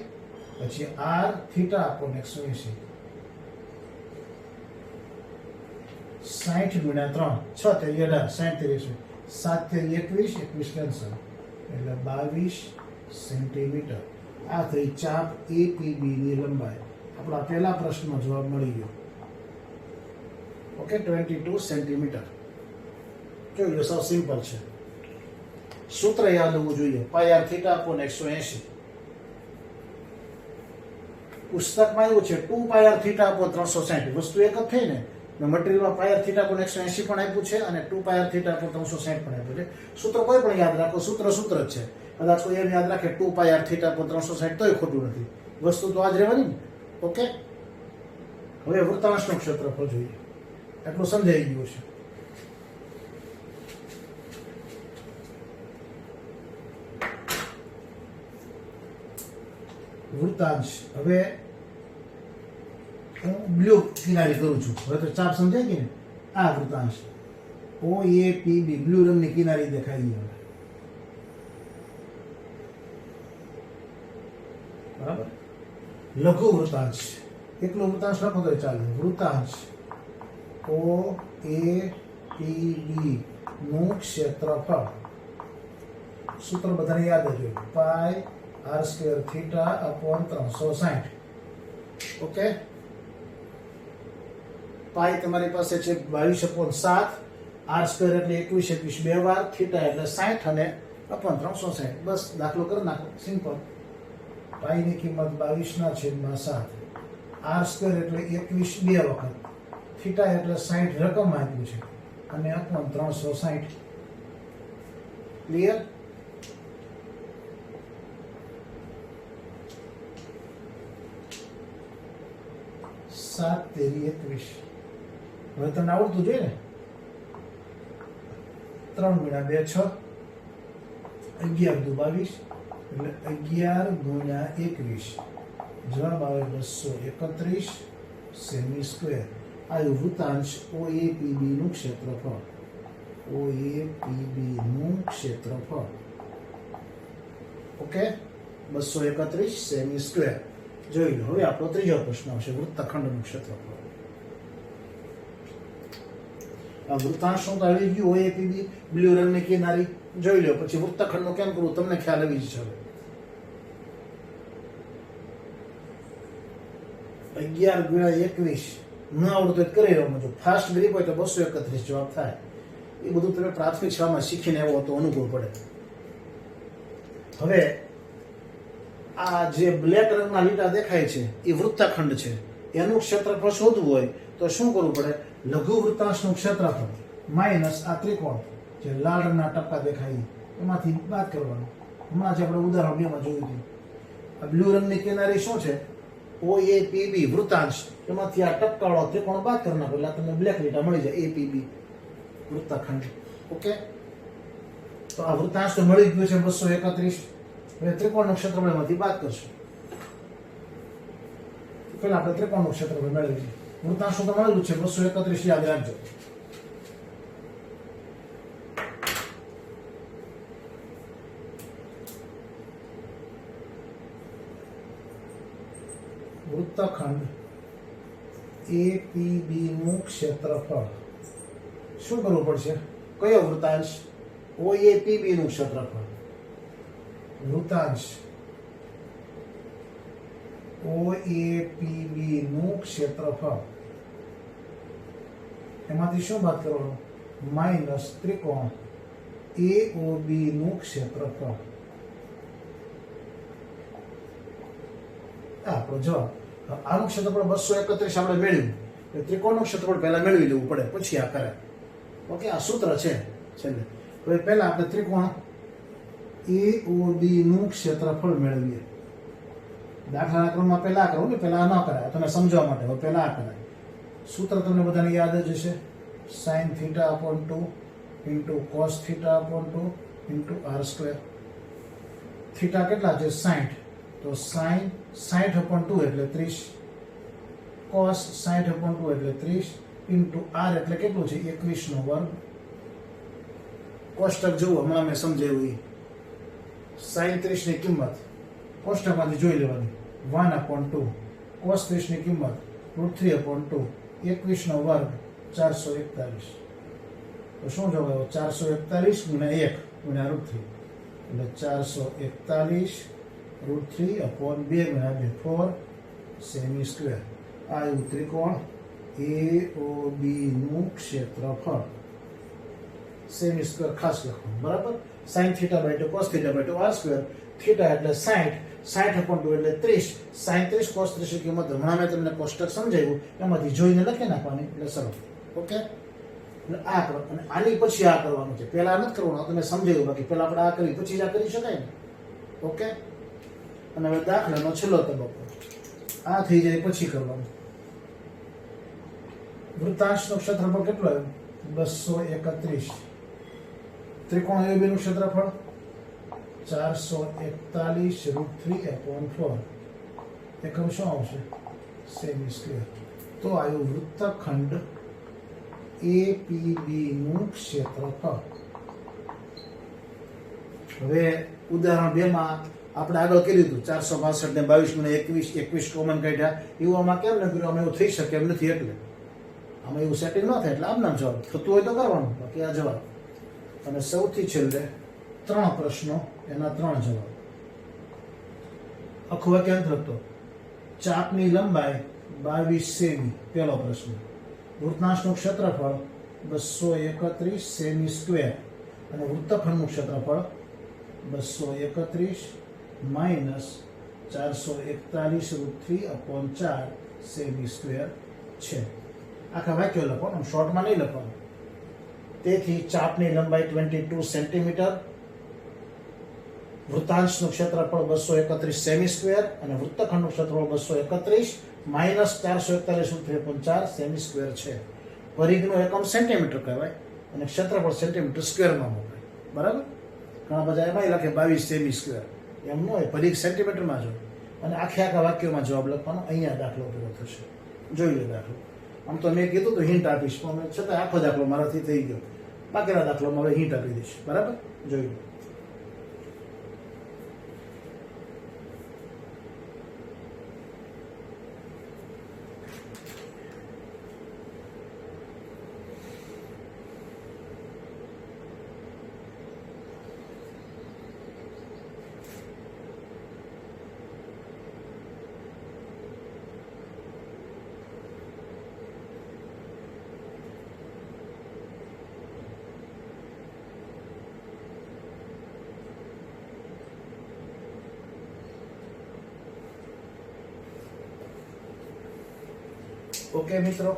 પછી આર થીટા અપોન 180, 60 ગુણ્યા 3, 6 તેરી 18, 60 તેરી 7 તેરી 21, 21 કેન્સલ, એટલે 22 સેન્ટીમીટર. આ થઈ ચાપ APB ની લંબાઈ. આપણા પહેલા પ્રશ્નનો જવાબ મળી ગયો. Okay, 22 centimetre. જોઈ લો, સાવ સિમ્પલ છે. સૂત્ર યાદ હોવું જોઈએ, પાઈ આર થીટા અપોન 180. પુસ્તકમાં એવું છે 2 પાઈ આર થીટા અપોન 360. વસ્તુ એક જ થઈ ને, મટીરિયલમાં પાઈ આર થીટા અપોન 180 પણ આપ્યું છે અને 2 પાઈ આર થીટા અપોન 360 પણ આપ્યું છે. સૂત્ર કોઈ પણ યાદ રાખો, સૂત્ર જ છે. કદાચ કોઈ એમ યાદ રાખે 2 પાઈ આર થીટા અપોન 360 તોય ખોટું નથી. વસ્તુ તો આજ રહેવાની ને. ઓકે, હવે વૃત્તાંશનું ક્ષેત્રફળ જોઈએ. એટલું સમજાઈ ગયું છે. વૃત્તાંશ. હવે હું બ્લુ કિનારી કરું છું. હવે તો ચાપ સમજાય ગઈ ને. આ વૃત્તાંશ OAPB બ્લુ રંગની કિનારી દેખાઈ ગઈ. બરાબર. લઘુ વૃત્તાંશ, એકલો વૃત્તાંશ લખો તો ચાલે. વૃત્તાંશ OAPB નું ક્ષેત્રફળ. સૂત્ર બધાને યાદ જ હોય, pi R square theta upon 360. Okay, pi તમારી પાસે છે 22/7, આર સ્ક્વેર એટલે 21 બે વાર, થીટા એટલે 60 અને અપોન 360. બસ દાખલો કરી નાખો, સિમ્પલ. પાઈ ની કિંમત 22/7, આર સ્ક્વેર એટલે 21 બે વખત, થીટા એટલે 60 રકમ આપ્યું છે અને અપોન 360. ક્લિયર? સાત તેરી 21. હવે તમને આવડતું જોઈએ ને. 3 ગુણ્યા 2 6, 11 દુ 22, એટલે 11 ગુણ્યા 21, જવાબ આવે 231 સેમી સ્ક્વેર. આ વૃત્તાંશ OAPB નું ક્ષેત્રફળ. OAPB નું ક્ષેત્રફળ. Okay, 231 semi square. જોઈ લો. હવે આપણો ત્રીજો પ્રશ્ન આવશે, વૃત્તખંડનું ક્ષેત્રફળ. આ વૃત્તાંશનું તો આવી ગયું, OAPB બ્લુ રંગની કિનારી. જોઈ લો. પછી વૃત્તખંડનું કેમ કરવું તમને ખ્યાલ આવી જ છે. 11 ગુણ્યા 21 ન આવડતું કરી રહ્યો છું. ફાસ્ટ ગ્રીપ હોય તો 231 જવાબ થાય. એ બધું તમે પ્રાથમિક શાળામાં શીખીને આવ્યો તો અનુકૂળ પડે. હવે આ જે બ્લેક રંગના લીટા દેખાય છે એ વૃત્તખંડ છે. એનું ક્ષેત્રફળ શોધવું હોય તો શું કરવું પડે? લઘુ વૃત્તાંશનું ક્ષેત્રફળ માઇનસ આ ત્રિકોણ જે લાલ રંગના ટપકા દેખાય એમાંથી બાદ કરવાનું. હમણાં જ આપણે ઉદાહરણ 2 માં જોયું હતું. આ બ્લુ રંગની કિનારી શું છે? OAPB વૃત્તાંશ. એમાંથી આ ટપકાવાળો ત્રિકોણ બાદ કરી નાખો એટલે તમને બ્લેક લીટા મળી જાય. APB વૃત્તખંડ. ઓકે, તો આ વૃત્તાંશ તો મળી ગયું છે 231. હવે ત્રિકોણનું ક્ષેત્રફળ એમાંથી બાદ કરશું. પહેલા આપણે ત્રિકોણનું ક્ષેત્રફળ મેળવીએ. વૃત્તાંશ તો મળેલું છે 231, યાદ રાખજો. વૃત્તખંડ APB નું ક્ષેત્રફળ શું કરવું પડશે? કયો વૃત્તાંશ? OAPB નું ક્ષેત્રફળ. વૃત્તાંશ OAPB નું ક્ષેત્રફળ એમાંથી શું બાદ કરવાનું? માઇનસ ત્રિકોણ AOB નું ક્ષેત્રફળ. આપણો જવાબ. આનું ક્ષેત્રફળ 231 આપણે મેળવ્યું. ત્રિકોણનું ક્ષેત્રફળ પહેલા મેળવી લેવું પડે, પછી આ કરે. ઓકે, આ સૂત્ર છે છેલ્લે. હવે પહેલા આપણે ત્રિકોણ AOB નું ક્ષેત્રફળ મેળવીએ. દાખલાના ક્રમમાં પહેલા કરો ને, પહેલા ન કરાય, તમે સમજવા માટે. હવે પહેલા આ કરાય. સૂત્ર તમને બધાને યાદ જ હશે. sin θ/2 into cos θ/2 into r². Theta કેટલા છે? 60. તો sin 60/2 એટલે 30. cos 60/2 એટલે 30 ઇન્ટુ r એટલે કેટલું છે 21 નો વર્ગ. કોષ્ટક જુઓ, હમણાં મેં સમજાવ્યું એ. sin 30 ની કિંમત કોષ્ટકમાંથી જોઈ લેવાની 1/2. cos 30 ની કિંમત √3/2. 21 નો વર્ગ 441. તો શું જવાબ આવ્યો? 441 ગુણ્યા 1 ગુણ્યા √3 એટલે 441 √3/2 ગુણ્યા 2 4 સેમી સ્ક્વેર. આ એવું ત્રિકોણ AOB નું ક્ષેત્રફળ. સેમી સ્ક્વેર ખાસ લખવાનું, બરાબર. sin θ/2 cos θ/2 r square. Theta એટલે 60, 60/2 એટલે 30. sin 30 cos 30 ની કિંમત હમણાં મેં તમને કોષ્ટક સમજાવ્યું એમાંથી જોઈને લખી નાખવાની એટલે સરળ. ઓકે, એટલે આ કરો અને આની પછી આ કરવાનું છે. પહેલા નથી કરવાનું, તમે સમજાવ્યું. બાકી પહેલા આપણે આ કરી પછી જ આ કરી શકાય ને. ઓકે, અને હવે દાખલાનો છેલ્લો તબક્કો. આ થઈ જાય પછી કરવાનું. વૃત્તાંશનું ક્ષેત્રફળ કેટલું આવ્યું? 231. ત્રિકોણ AOB નું ક્ષેત્રફળ 441 √3/4. એકમ શું આવશે? Semi square. તો આવ્યું વૃત્તખંડ APB નું ક્ષેત્રફળ. હવે ઉદાહરણ 2 માં આપણે આગળ કર્યું હતું 465 ને 22 ને 21 કોમન કાઢ્યા. એવું આમાં કેમ ન કર્યું? આમાં એવું થઈ શકે એમ નથી. એટલે આમાં એવું સેટિંગ ન થાય એટલે આમ નામ જવાબ થતું હોય તો કરવાનું, બાકી આ જવાબ. અને સૌથી છેલ્લે 3 પ્રશ્નો, એના 3 જવાબ. આખું વાક્યાંત લખતો. ચાપની લંબાઈ 22 સેમી. પહેલો પ્રશ્ન. વૃત્તાંશનું ક્ષેત્રફળ 231 સેમી સ્ક્વેર અને વૃત્તખંડનું ક્ષેત્રફળ 231 માઇનસ 441 √3/4 સેમી સ્ક્વેર છે. આખા વાક્યો લખવાનું, શોર્ટમાં નહીં લખવાનું. તેથી ચાપની લંબાઈ 22 સેન્ટીમીટર, વૃત્તાંશનું ક્ષેત્રફળ 231 સેમી સ્ક્વેર અને વૃત્તખંડનું ક્ષેત્રફળ 231 માઇનસ 441 √3/4 સેમી સ્ક્વેર છે. પરિઘનું એકમ સેન્ટીમીટર કહેવાય અને ક્ષેત્રફળ સેન્ટીમીટર સ્ક્વેરમાં વપરાય, બરાબર. ઘણા બધા એમાં લખે 22 સેમી સ્ક્વેર, એમ ન હોય. પરિઘ સેન્ટીમીટરમાં જો અને આખા વાક્યોમાં જવાબ લખવાનો. અહીંયા દાખલો પૂરો થશે. જોઈ લે દાખલો. આમ તો મેં કીધું તો હિન્ટ આપીશ, પણ છતાં આખો દાખલો મારાથી થઈ ગયો. બાકીના દાખલામાં હવે હિન્ટ આપી દઈશ, બરાબર. જોઈ લો. ઓકે મિત્રો,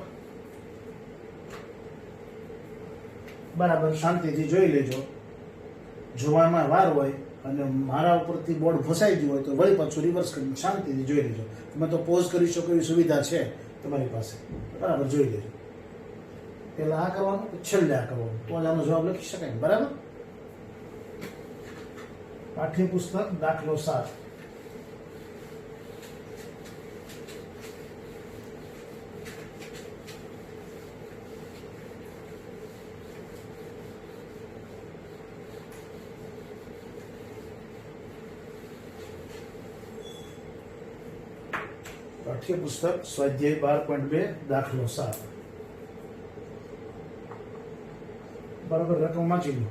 બરાબર શાંતિથી જોઈ લેજો. જોવામાં વાર હોય અને મારા ઉપરથી બોર્ડ ફસાઈ ગયું હોય તો વળી પાછું રિવર્સ કરીને શાંતિથી જોઈ લેજો. તમે તો પોઝ કરી શકો એવી સુવિધા છે તમારી પાસે, બરાબર. જોઈ લેજો. પહેલા આ કરવાનું, છેલ્લે આ કરવાનું, તો જ આનો જવાબ લખી શકાય, બરાબર. પાઠ્યપુસ્તક દાખલો 7. પાઠ્યપુસ્તક સ્વાધ્યાય 12.2 દાખલો 7. બરાબર, રકમ વાંચી લો.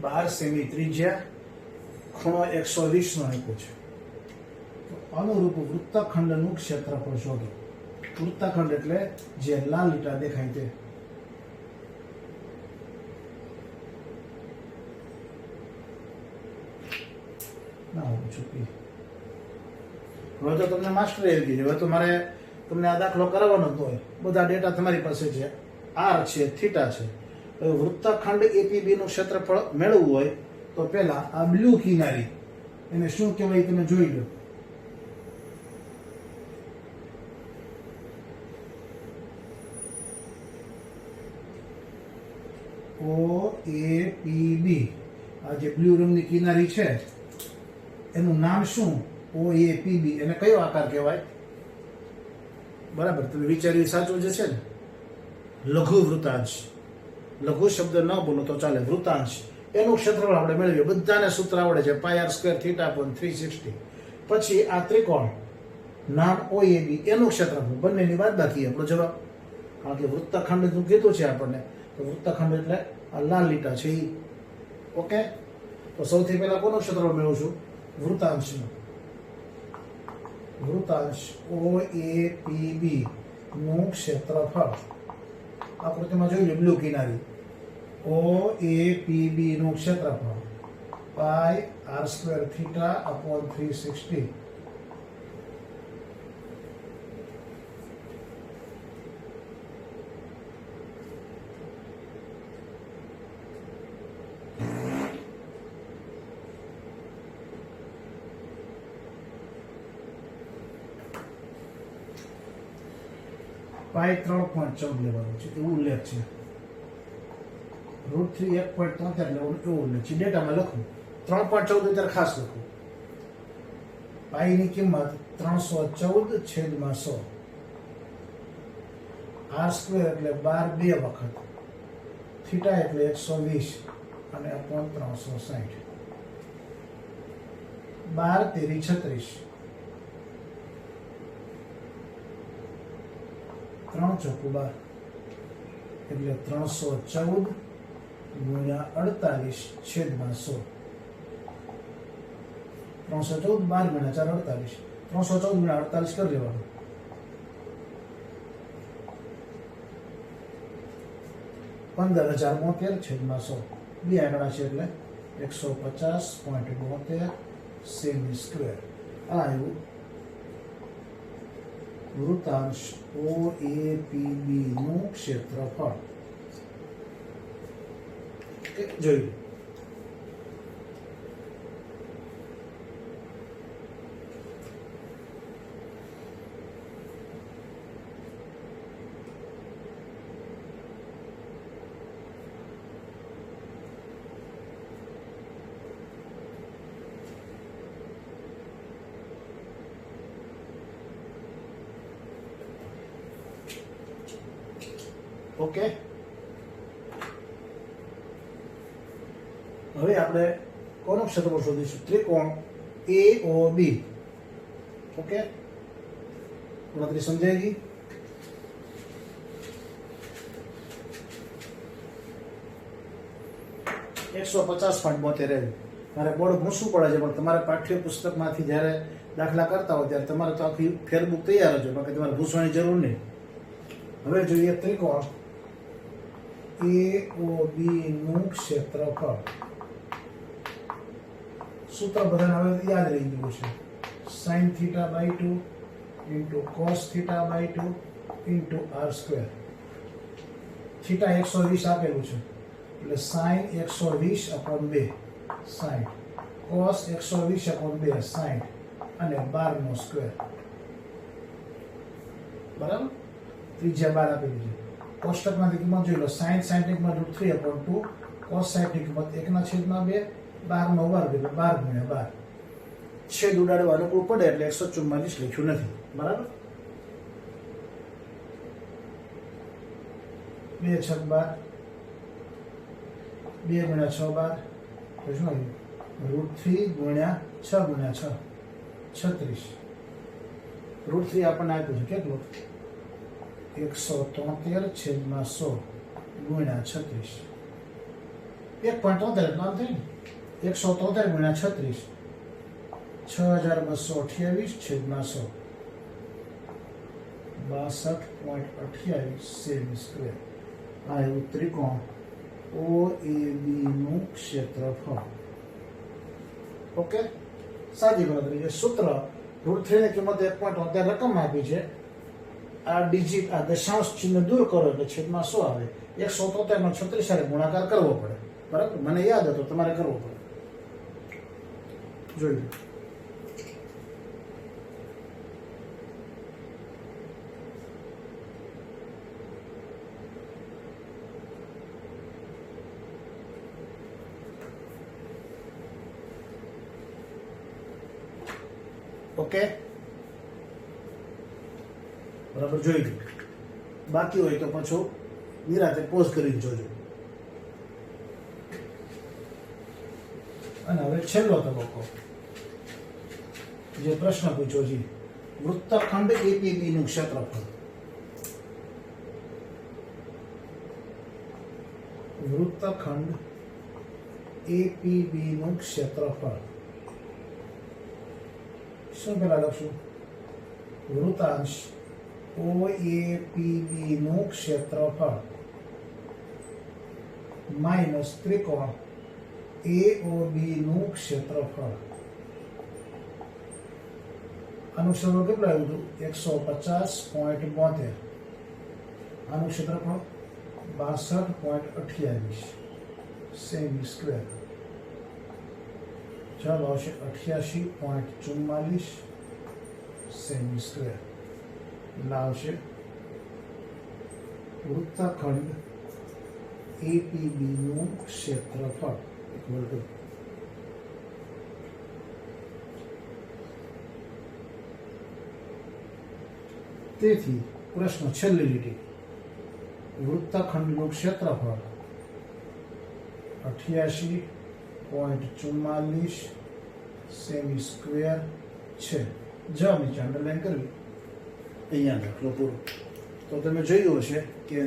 બાર સેમી ત્રિજ્યા, ખૂણો 120 નો આપ્યો છે. તો અનુરૂપ વૃત્તખંડનું ક્ષેત્રફળ શોધો. વૃત્તખંડ એટલે જે લાલ લીટા દેખાય તે. ના હું ચૂકી. હવે તો તમને માસ્ટરી આવી ગઈ. હવે તો મારે તમને આ દાખલો કરાવવાનો જ હોય. બધા ડેટા તમારી પાસે છે. આર છે, થીટા છે. હવે વૃત્તખંડ એપીબી નું ક્ષેત્રફળ મેળવવું હોય તો પહેલા આ બ્લુ કિનારી એને શું કહેવાય તમે જોઈ લો. OAPB આ જે બ્લુ રંગની કિનારી છે એનું નામ શું? OAPB. એને કયો આકાર કહેવાય? બરાબર, તમે વિચાર્યું સાચું જે છે ને, લઘુ વૃતાંશ. લઘુ શબ્દ ન બોલો તો ચાલે. વૃતાંશ એનું ક્ષેત્રફળ આપણે મેળવીએ. બધાને સૂત્ર આવડે છે, πr² θ/360. પછી આ ત્રિકોણ નામ OAB એનું ક્ષેત્રફળ, બંનેની બાદબાકી આપણો જવાબ. કારણ કે વૃત્તખંડનું કીધું છે આપણને, તો વૃત્તખંડ એટલે આ લાલ લીટા છે એ. ઓકે, તો સૌથી પહેલા કોનું ક્ષેત્રફળ મેળવું છું? વૃતાંશનું. વૃતાંશ OAPB નું ક્ષેત્રફળ આકૃતિમાં જોઈએ બ્લુ કિનારી. OAPB નું ક્ષેત્રફળ πr² θ/360. પાઈ 3.14 લેવાનું છે એવું ઉલ્લેખ છે. √3 1.73 લેવાનું એવું ઉલ્લેખ છે. ડેટામાં લખું 3.14 ત્યારે ખાસ લખું. પાઈની કિંમત 314/100. r² એટલે 12 બે વખત, થીટા એટલે 120 અને અપોન 360. 12 તેરી 36, 3 ચોકુ 12 એટલે 314 ગુણ્યા 48/100. 314 12 ગુણ્યા 4 48. 314 ગુણ્યા 48 કરી લેવાનું. 15,072/100. બે આંકડા છે એટલે 150.72 સેમી². આ આવ્યું વૃતાંશ OAPB નું ક્ષેત્રફળ. જોયું. ઓકે, હવે આપણે કોનું ક્ષેત્રફળ શોધીશું? ત્રિકોણ AOB. ઓકે, ગણતરી સમજાઈ ગઈ? ₹150.72. મારે બોર્ડ ભૂસવું પડે છે, પણ તમારે પાઠ્યપુસ્તકમાંથી જ્યારે દાખલા કરતા હોય ત્યારે તમારે તો આખી ફેરબુક તૈયાર જ હોય, બાકી તમારે ભૂસવાની જરૂર નહીં. હવે જોઈએ ત્રિકોણ AOB નું ક્ષેત્રફળ. સૂત્ર બધાને હવે યાદ રહી ગયું છે. sin θ/2 cos θ/2 r². થીટા 120 આપેલું છે એટલે sin 120/2 60, cos 120/2 60 અને 12/2. બરાબર, ત્રિજ્યા 12 આપેલી છે. કોષ્ટકમાંથી કિંમત જોઈ લો. sin 60 ની કિંમત √3/2, cos 60 ની કિંમત 1/2, 12/2 એટલે 12 × 12. છેદ ઉડાડવા અનુકૂળ પડે એટલે 144 લખ્યું નથી. બરાબર, 2 × 6 12, 2 × 6 12, તો શું આવ્યું? √3 × 6 × 6 36. √3 આપણને આપ્યું છે કેટલું? 173/100 ગુણ્યા 36. 1.73 એટલે આમ થાય ને, 173 ગુણ્યા 36 6228/100 62.28 સેમી². આ એવું ત્રિકોણ OAB નું ક્ષેત્રફળ. ઓકે, સાદી ગણતરી છે. સૂત્ર √3 ની કિંમત 1.73 રકમ આપી છે. આ ડિજિટ, આ દશાંશ ચિહ્ન દૂર કરો એટલે છેદમાં 100 આવે. 173 નો 36 સાથે ગુણાકાર કરવો પડે, બરાબર? મને યાદ હતો, તમારે કરવો પડે. જોઈ લો. ઓકે, બરાબર? જોઈ લો. બાકી હોય તો પાછું નિરાતે પોઝ કરીને જોજો. અને હવે છેલ્લો તબક્કો, જે પ્રશ્ન પૂછ્યો છે, વૃત્તખંડ એપીબી નું ક્ષેત્રફળ. વૃત્તખંડ એપીબી નું ક્ષેત્રફળ. શું પેલા લખશું? વૃતાંશ OAPB નું ક્ષેત્રફળ માઇનસ ત્રિકોણ AOB નું ક્ષેત્રફળ. આનું ક્ષેત્રફળ કેટલું આવ્યું હતું? 150.72. આનું ક્ષેત્રફળ 62.28 સેમી સ્ક્વેર. ચાલો આવશે 88.44 સેમી સ્ક્વેર. લાવશે વૃત્તખંડ APB નું ક્ષેત્રફળ ઇક્વલ ટુ. તેથી પ્રશ્ન છેલ્લી લીટી, વૃત્તખંડનું ક્ષેત્રફળ 88.44 સેમી સ્ક્વેર છે. જવાબ નીચે અંડરલાઈન કરવી. અહીંયા દાખલો પૂરો. તો તમે જોયું હશે કે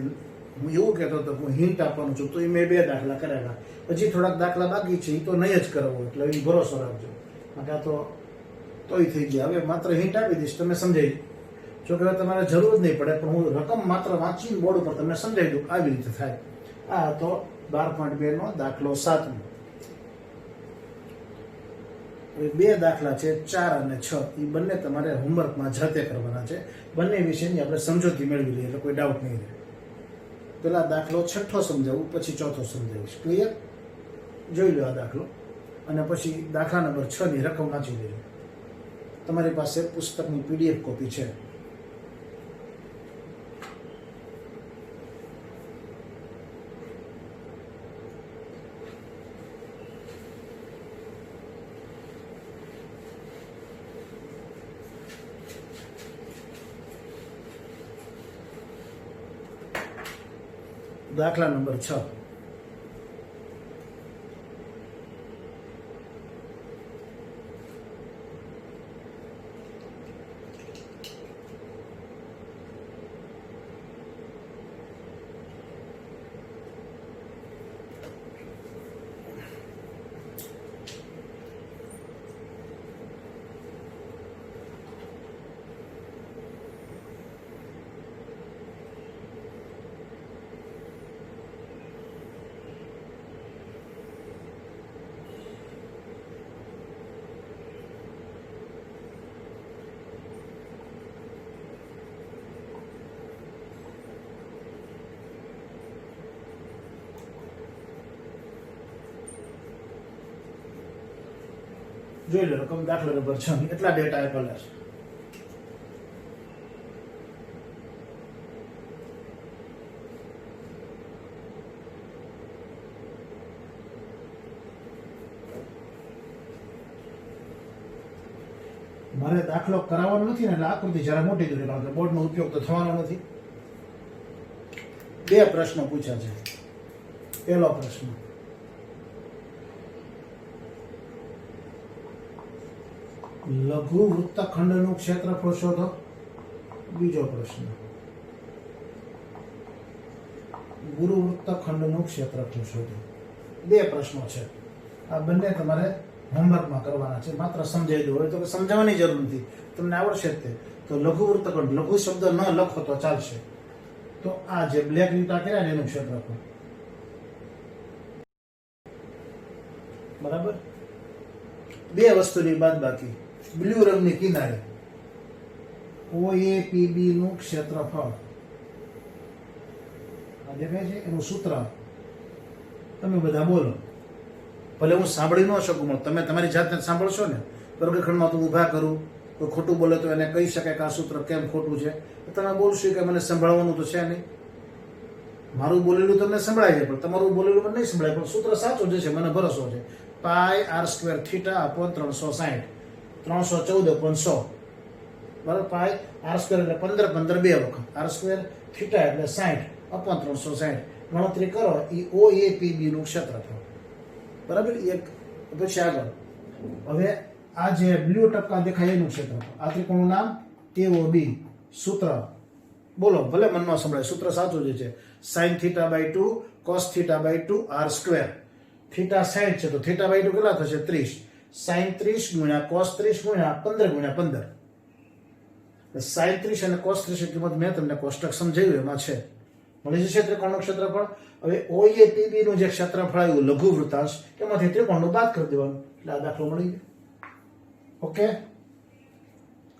હું એવું કહેતો હતો હું હિન્ટ આપવાનું છું, તો એ મેં 2 દાખલા કરેલા. હજી થોડાક દાખલા બાકી છે, એ તો નહીં જ કરવો, એટલે એ ભરોસો રાખજો. કારણ કે તોય થઈ ગયા. હવે માત્ર હિન્ટ આપી દઈશ, તમે સમજાઈ. જો કે તમારે જરૂર જ નહીં પડે, પણ હું રકમ માત્ર વાંચીને બોર્ડ ઉપર તમને સમજાવી દઉં, આવી રીતે થાય. આ તો 12.2 નો દાખલો 7. 2 દાખલા છે 4 અને 6, એ બંને તમારે હોમવર્કમાં જાતે કરવાના છે. બંને વિશેની આપણે સમજૂતી મેળવી લઈએ, એટલે કોઈ ડાઉટ નહીં રહે. પેલા દાખલો 6 સમજાવું, પછી 4 સમજાવીશ. ક્લિયર? જોઈ લો આ દાખલો, અને પછી દાખલા નંબર 6 ની રકમ વાંચી લેજો. તમારી પાસે પુસ્તકની PDF કોપી છે. દાખલા નંબર 6. જોઈ લો રકમ દાખલા નંબર 6 એટલા ડેટા આપેલા છે. મારે દાખલો કરાવવાનો નથી ને, એટલે આકૃતિ જરા મોટી દોરી, કારણ કે બોર્ડનો ઉપયોગ તો થવાનો નથી. 2 પ્રશ્નો પૂછ્યા છે. પહેલો પ્રશ્ન, લઘુ વૃત્તખંડનું ક્ષેત્રફળ શોધો. બીજો પ્રશ્ન, ગુરુ વૃત્તખંડનું ક્ષેત્રફળ શોધો. 2 પ્રશ્નો છે. આ બંને તમારે હોમવર્કમાં કરવાના છે. માત્ર સમજાવી દો, હોય તો સમજાવવાની જરૂર નથી, તમને આવડશે જ તે. તો લઘુ વૃત્તખંડ, લઘુ શબ્દ ન લખો તો ચાલશે. તો આ જે બ્લેક લીટા કર્યા ને એનું ક્ષેત્રફળ, બરાબર. 2 વસ્તુની બાદબાકી, બ્લુ રંગની કિનારે OAPB નું ક્ષેત્રફળ, આ દેખાય છે એનું સૂત્ર તમે બધા બોલો. ભલે હું સાંભળી ન શકું પણ તમે તમારી જાતને સાંભળશો ને. વર્ગખંડમાં તો ઊભા કરું, કોઈ ખોટું બોલે તો એને કહી શકાય કે આ સૂત્ર કેમ ખોટું છે. તમે બોલશો કે મને સંભળાવવાનું તો છે નહીં. મારું બોલેલું તમને સંભળાય છે પણ તમારું બોલેલું મને નહીં સંભળાય, પણ સૂત્ર સાચું જ છે, મને ભરોસો છે. Pi R square theta upon 360, 314 upon 100. બરાબર. પાઈ આર સ્ક્વેર એટલે 15 15 બે વખત, આર સ્ક્વેર થીટા એટલે 60 અપોન 360. ગણતરી કરો એ OAPB નું ક્ષેત્રફળ. બરાબર. એક પછી આગળ હવે આ જે બ્લુ ટપકા દેખાય એનું ક્ષેત્રફળ. આ ત્રિકોણનું નામ TOB. સૂત્ર બોલો, ભલે મન ન સંભળાય, સૂત્ર સાચું જ છે. sin θ/2 cos θ/2 r square. Theta 60 છે તો θ/2 કેટલા થશે? 30. sin 30 ગુણ્યા cos 30 ગુણ્યા 15 ગુણ્યા 15. sin 30 અને cos 30 ની કિંમત મેં તમને કોષ્ટક સમજાવ્યું એમાં છે. મળી જશે ત્રિકોણનું ક્ષેત્રફળ. હવે OAPB નું જે ક્ષેત્રફળ આવ્યું લઘુ વૃત્તાંશ, એમાંથી ત્રિકોણનું બાદ કરી દેવાનું એટલે આ દાખલો મળી ગયો. ઓકે.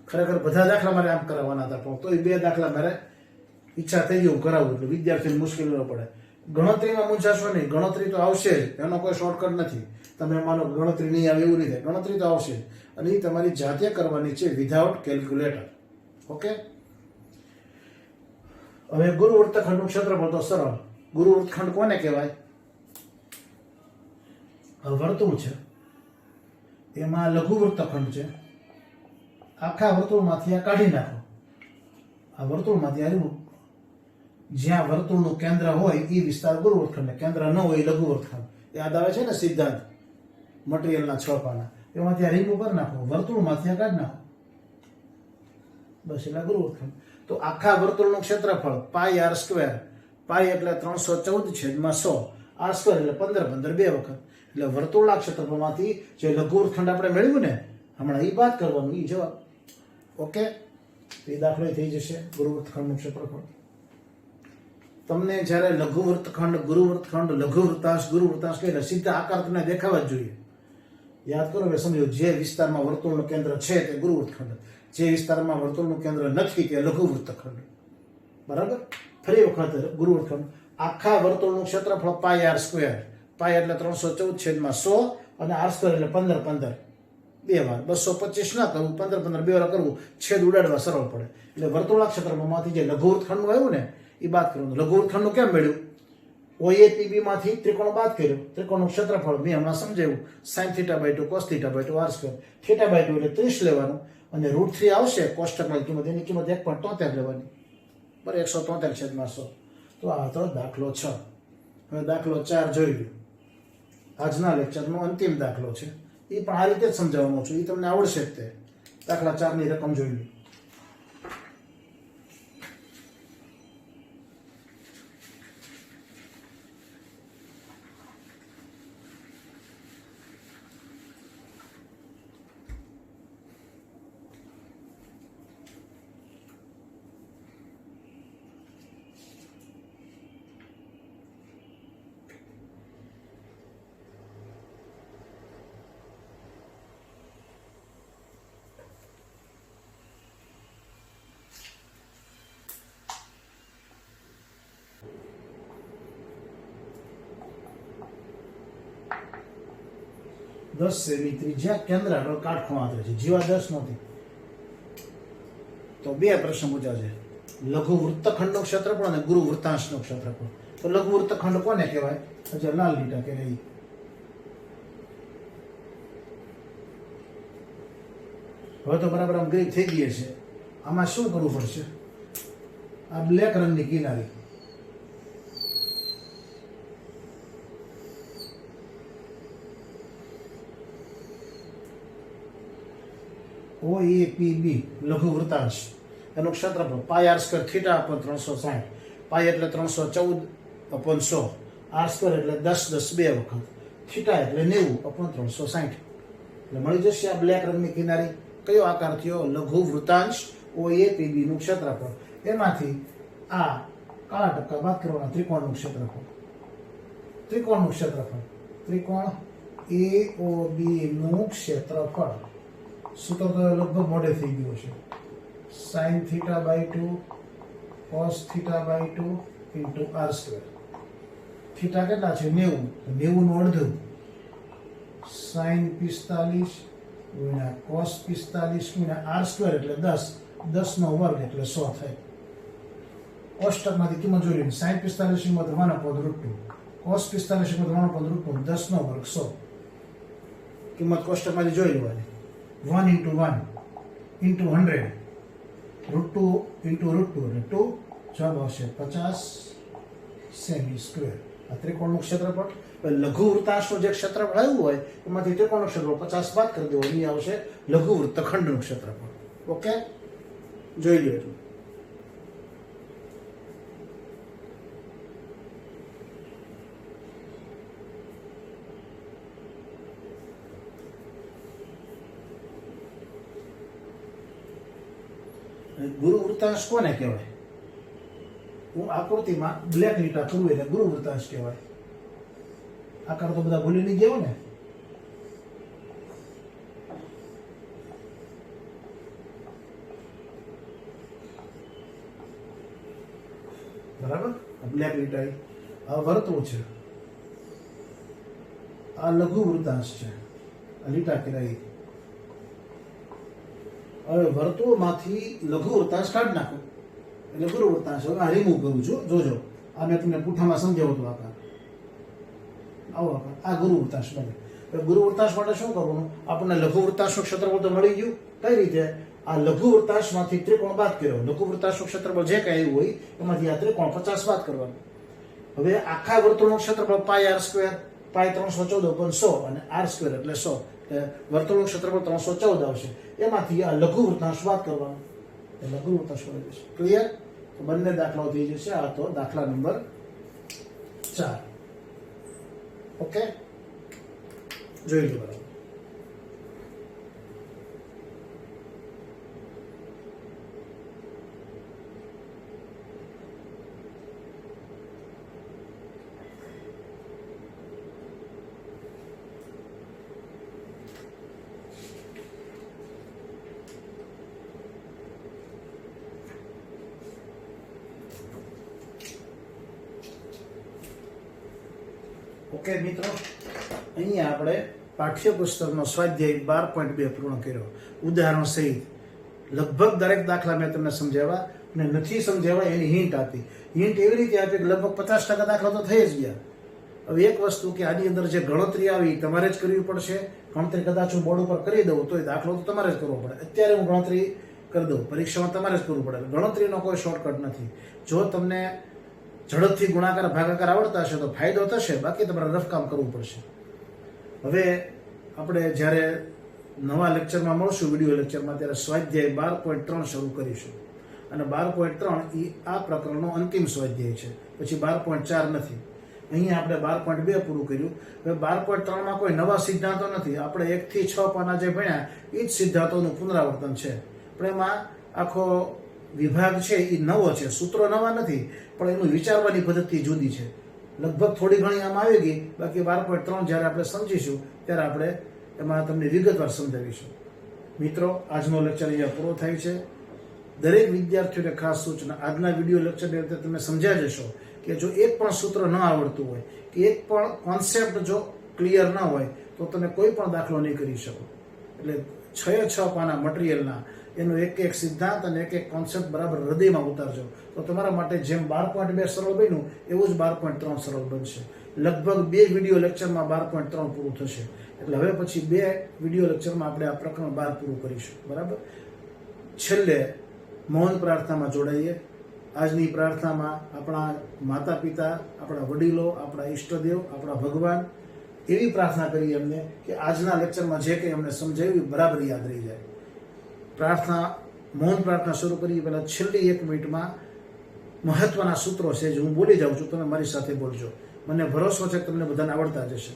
ખરેખર બધા દાખલા મારે આમ કરાવવાના હતા પણ તો એ બે દાખલા મારે ઈચ્છા થઈ ગઈ હું કરાવું એટલે વિદ્યાર્થીને મુશ્કેલી ન પડે. ગણતરીમાં મૂંઝાશો નહીં, ગણતરી તો આવશે જ, એનો કોઈ શોર્ટકટ નથી. તમે માનો ગણતરી નહીં આવે એવું નહીં થાય, ગણતરી તો આવશે અને એ તમારી જાતે કરવાની છે વિધાઉટ કેલ્ક્યુલેટર. ઓકે. હવે ગુરુ વૃત્તખંડનું ક્ષેત્રફળ તો સરળ. ગુરુ વૃત્તખંડ કોને કહેવાય? વર્તુળ છે, એમાં લઘુ વૃત્તખંડ છે. આખા વર્તુળમાંથી આ કાઢી નાખો. આ વર્તુળમાંથી આવ્યું, જ્યાં વર્તુળનું કેન્દ્ર હોય એ વિસ્તાર ગુરુ વૃત્તખંડ, કેન્દ્ર ન હોય એ લઘુ વૃત્તખંડ. યાદ આવે છે ને સિદ્ધાંત મટીરિયલના 6 પાના. એમાંથી આ રીમૂવ કરી નાખો, વર્તુળમાંથી આ કાઢી નાખો, બસ એટલે ગુરુ વૃત્તખંડ. તો આખા વર્તુળનું ક્ષેત્રફળ પાઈ આર સ્ક્વેર. પાઈ એટલે 314/100, આર સ્ક્વેર એટલે 15 15 બે વખત. એટલે વર્તુળના ક્ષેત્રફળમાંથી જે લઘુ વૃત્તખંડ આપણે મેળવ્યું ને હમણાં એ બાદ કરવાનું, એ જવાબ. ઓકે. એ દાખલો થઈ જશે ગુરુ વૃત્તખંડનું ક્ષેત્રફળ. તમને જ્યારે લઘુ વૃત્તખંડ, ગુરુ વૃત્તખંડ, લઘુ વૃત્તાંશ, ગુરુ વૃત્તાંશ કહીને સીધા આકાર તમને દેખાવા જ જોઈએ. યાદ કરો હવે સમજો, જે વિસ્તારમાં વર્તુળનું કેન્દ્ર છે તે ગુરુ વૃત્તખંડ, જે વિસ્તારમાં વર્તુળનું કેન્દ્ર નથી તે લઘુ વૃત્તખંડ. બરાબર. ફરી વખત ગુરુ વૃત્તખંડ. આખા વર્તુળનું ક્ષેત્રફળ પાઈ આર સ્ક્વેર. પાઈ એટલે 314/100 અને આર સ્ક્વેર એટલે 15 15 બે વાર. 225 ના કરવું, 15 15 બે વાર કરવું, છેદ ઉડાડવા સરળ પડે. એટલે વર્તુળના ક્ષેત્રફળમાંથી જે લઘુ વૃત્તખંડનું આવ્યું ને એ બાદ કરવાનું. લઘુ વૃત્તખંડનું કેમ મળ્યું? OAPB માંથી ત્રિકોણ બાદ કર્યો. ત્રિકોણનું ક્ષેત્રફળ મેં હમણાં સમજાવ્યું, sin θ/2 cos θ/2 r સ્ક્વેર. θ/2 એટલે 30 લેવાનું અને √3 આવશે કોષ્ટકની કિંમત, એની કિંમત 1.73 લેવાની. બરાબર. 173/100. તો આ હતો દાખલો 6. હવે દાખલો 4 જોઈ લો. આજના લેક્ચરનો અંતિમ દાખલો છે. એ પણ આ રીતે જ સમજાવવાનો છું, એ તમને આવડશે જ તે. દાખલા 4 ની રકમ જોઈ લો. દસ સેમી ત્રિજ્યા કેન્દ્ર આગળ કાટખૂણો આંતરે છે. જીવા 10 નથી. તો બે પ્રશ્ન પૂછ્યા છે, લઘુ વૃત્તખંડનું ક્ષેત્રફળ અને ગુરુ વૃત્તાંશનું ક્ષેત્રફળ. તો લઘુ વૃત્તખંડ કોને કહેવાય? હજી લાલ લીટા કે નહીં. હવે તો બરાબર આમ ગ્રીપ થઈ ગઈ છે. આમાં શું કરવું પડશે? આ બ્લેક રંગની કિનારી, OAPB લઘુ વૃત્તાંશ, એનું ક્ષેત્રફળ pi R square theta upon 360. પાઈ એટલે 314/100, આર સ્ક્વેર એટલે 10 10 બે વખત, થીટા એટલે 90 અપોન 360. એટલે મળી જશે આ બ્લેક રંગની કિનારી. કયો આકાર થયો? લઘુ વૃત્તાંશ OAPB નું ક્ષેત્રફળ. એમાંથી આ કાળા ટપકા બાદ કરવાના. ત્રિકોણનું ક્ષેત્રફળ, ત્રિકોણનું ક્ષેત્રફળ, ત્રિકોણ AOB નું ક્ષેત્રફળ. સૂત્ર તો લગભગ મોડે થઈ ગયું છે. sin θ/2 cos θ/2 into R square. Theta કેટલા છે 90, તો 90 નું અડધું sin 45 ગુણ્યા cos 45 ગુણ્યા આર સ્ક્વેર એટલે 10, 10 નો વર્ગ એટલે 100 થાય. કોષ્ટકમાંથી કિંમત જોઈ લો. sin 45 કિંમત 1/√2, cos 45 કિંમત 1/√2, 10 નો વર્ગ 100. કિંમત કોષ્ટકમાંથી જોઈ લેવાની. 1 into 1 into 100 √2 into √2 એટલે 2, જવાબ આવશે 50 સેમી સ્ક્વેર. આ ત્રિકોણનું ક્ષેત્રફળ. લઘુ વૃત્તાંશનું જે ક્ષેત્રફળ આવ્યું હોય એમાંથી ત્રિકોણનું ક્ષેત્રફળ 50 બાદ કરી દેવું, અહીં આવશે લઘુ વૃત્તખંડનું ક્ષેત્રફળ. ઓકે, જોઈ લો એટલું. ગુરુ વૃત્તાંશ કોને કહેવાય? હું આકૃતિમાં બ્લેક લીટા કરું એટલે ગુરુ વૃત્તાંશ કહેવાય. આકાર તો બધા ભૂલી નહીં ગયા ને. બરાબર, બ્લેક લીટા આ વર્તુળ છે, આ લઘુ વૃત્તાંશ છે, આ લીટા કહેવાય. હવે વર્તુળમાંથી લઘુ વૃત્તાંશ કાઢી નાખો એટલે ગુરુ વૃત્તાંશ. હવે આ રિમૂવ કરું છું, જોજો. આ મેં તમને પૂઠામાં સમજાવ્યું હતું. આકાર આવો આકાર, આ ગુરુ વૃત્તાંશ બને. હવે ગુરુ વૃત્તાંશ માટે શું કરવાનું? આપણને લઘુ વૃત્તાંશનું ક્ષેત્રફળ તો મળી ગયું. કઈ રીતે? આ લઘુ વૃત્તાંશમાંથી ત્રિકોણ બાદ કર્યો. લઘુ વૃત્તાંશનું ક્ષેત્રફળ જે કઈ આવ્યું હોય એમાંથી આ ત્રિકોણ 50 બાદ કરવાનું. હવે આખા વર્તુળનું ક્ષેત્રફળ પાઈ આર સ્ક્વેર, પાઈ 314/100 અને આર સ્ક્વેર એટલે 100. વર્તુળનું ક્ષેત્રફળ 314 આવશે. એમાંથી આ લઘુ વૃત્તાંશ બાદ કરવાનો, લઘુ વૃત્તાંશ મળી જશે. ક્લિયર? તો બંને દાખલાઓ થઈ જશે. આ તો દાખલા નંબર 4. ઓકે, જોઈ લો. બરાબર. ઓકે મિત્રો, અહીંયા આપણે પાઠ્યપુસ્તકનો સ્વાધ્યાય 12.2 પૂર્ણ કર્યો. ઉદાહરણ સહિત લગભગ દરેક દાખલા મેં તમને સમજાવ્યા અને નથી સમજાવ્યા એની હિન્ટ આપી. હિન્ટ એવી રીતે આપી કે લગભગ 50% દાખલા તો થઈ જ ગયા. હવે એક વસ્તુ કે આની અંદર જે ગણતરી આવી તમારે જ કરવી પડશે. ગણતરી કદાચ હું બોર્ડ ઉપર કરી દઉં તો એ દાખલો તો તમારે જ કરવો પડે. અત્યારે હું ગણતરી કરી દઉં, પરીક્ષામાં તમારે જ કરવું પડે. ગણતરીનો કોઈ શોર્ટકટ નથી. જો તમને ઝડપથી ગુણાકાર ભાગાકાર આવડતા હશે તો ફાયદો થશે, બાકી તમારે રફ કામ કરવું પડશે. હવે આપણે જ્યારે નવા લેક્ચરમાં મળશું, વિડીયો લેક્ચરમાં, ત્યારે સ્વાધ્યાય 12.3 શરૂ કરીશું. અને 12.3 એ આ પ્રકરણનો અંતિમ સ્વાધ્યાય છે, પછી 12.4 નથી. અહીંયા આપણે 12.2 પૂરું કર્યું. હવે 12.3માં કોઈ નવા સિદ્ધાંતો નથી. આપણે 1 થી 6 પાના જે ભણ્યા એ જ સિદ્ધાંતોનું પુનરાવર્તન છે. પણ એમાં આખો વિભાગ છે એ નવો છે, સૂત્રો નવા નથી, પણ એનું વિચારવાની પદ્ધતિ જુદી છે. લગભગ થોડી ઘણી આમાં આવી ગઈ, બાકી 12.3 જ્યારે આપણે સમજીશું ત્યારે આપણે એમાં તમને વિગતવાર સમજાવીશું. મિત્રો, આજનો લેક્ચર અહીંયા પૂરો થાય છે. દરેક વિદ્યાર્થીઓને ખાસ સૂચના, આજના વિડીયો લેક્ચરની અંદર તમે સમજ્યા જશો કે જો એક પણ સૂત્ર ન આવડતું હોય કે એક પણ કોન્સેપ્ટ જો ક્લિયર ન હોય તો તમે કોઈ પણ દાખલો નહીં કરી શકો. એટલે 6 પાના મટીરિયલના એનો એક એક સિદ્ધાંત અને એક એક કોન્સેપ્ટ બરાબર હૃદયમાં ઉતારજો તો તમારા માટે જેમ 12.2 સરળ બન્યું એવું જ 12.3 સરળ બનશે. લગભગ 2 વિડીયો લેક્ચરમાં 12.3 પૂરું થશે. એટલે હવે પછી 2 વિડીયો લેક્ચરમાં આપણે આ પ્રકરણ 12 પૂરું કરીશું. બરાબર. છેલ્લે મૌન પ્રાર્થનામાં જોડાઈએ. આજની પ્રાર્થનામાં આપણા માતા પિતા, આપણા વડીલો, આપણા ઈષ્ટદેવ, આપણા ભગવાન એવી પ્રાર્થના કરીએ એમને કે આજના લેક્ચરમાં જે કંઈ અમને સમજાવ્યું બરાબર યાદ રહી જાય. પ્રાર્થના, મૌન પ્રાર્થના શરૂ કરીએ પહેલાં છેલ્લી 1 મિનિટમાં મહત્વના સૂત્રો છે જે હું બોલી જાઉં છું, તમે મારી સાથે બોલજો. મને ભરોસો છે કે તમને બધાને આવડતા જ હશે.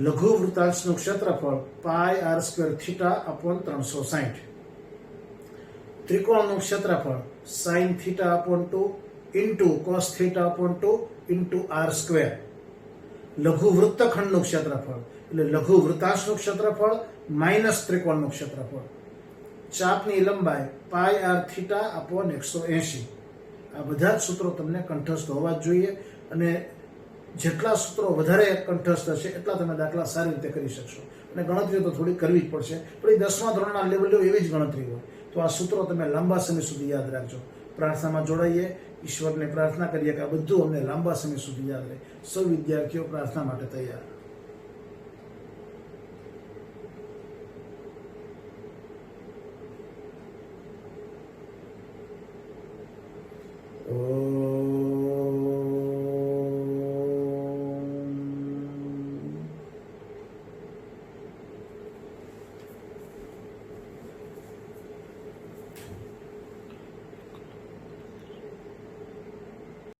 લઘુ વૃત્તાંશનું ક્ષેત્રફળ pi R square theta upon 360. ત્રિકોણનું ક્ષેત્રફળ sine theta upon 2 into cos theta upon 2 into R square. લઘુ વૃત્તખંડનું ક્ષેત્રફળ એટલે લઘુ વૃત્તાંશનું ક્ષેત્રફળ માઇનસ ત્રિકોણનું ક્ષેત્રફળ. ચાપની લંબાઈ પાઈ આર થીટા અપોન 180. આ બધા જ સૂત્રો તમને કંઠસ્થ હોવા જ જોઈએ, અને જેટલા સૂત્રો વધારે કંઠસ્થ હશે એટલા તમે દાખલા સારી રીતે કરી શકશો. અને ગણતરીઓ તો થોડી કરવી જ પડશે, પણ એ 10મા ધોરણના લેવલે એવી જ ગણતરી હોય. તો આ સૂત્રો તમે લાંબા સમય સુધી યાદ રાખજો. પ્રાર્થનામાં જોડાઈએ, ઈશ્વરને પ્રાર્થના કરીએ કે આ બધું અમને લાંબા સમય સુધી યાદ રહે. સૌ વિદ્યાર્થીઓ પ્રાર્થના માટે તૈયાર. ઓ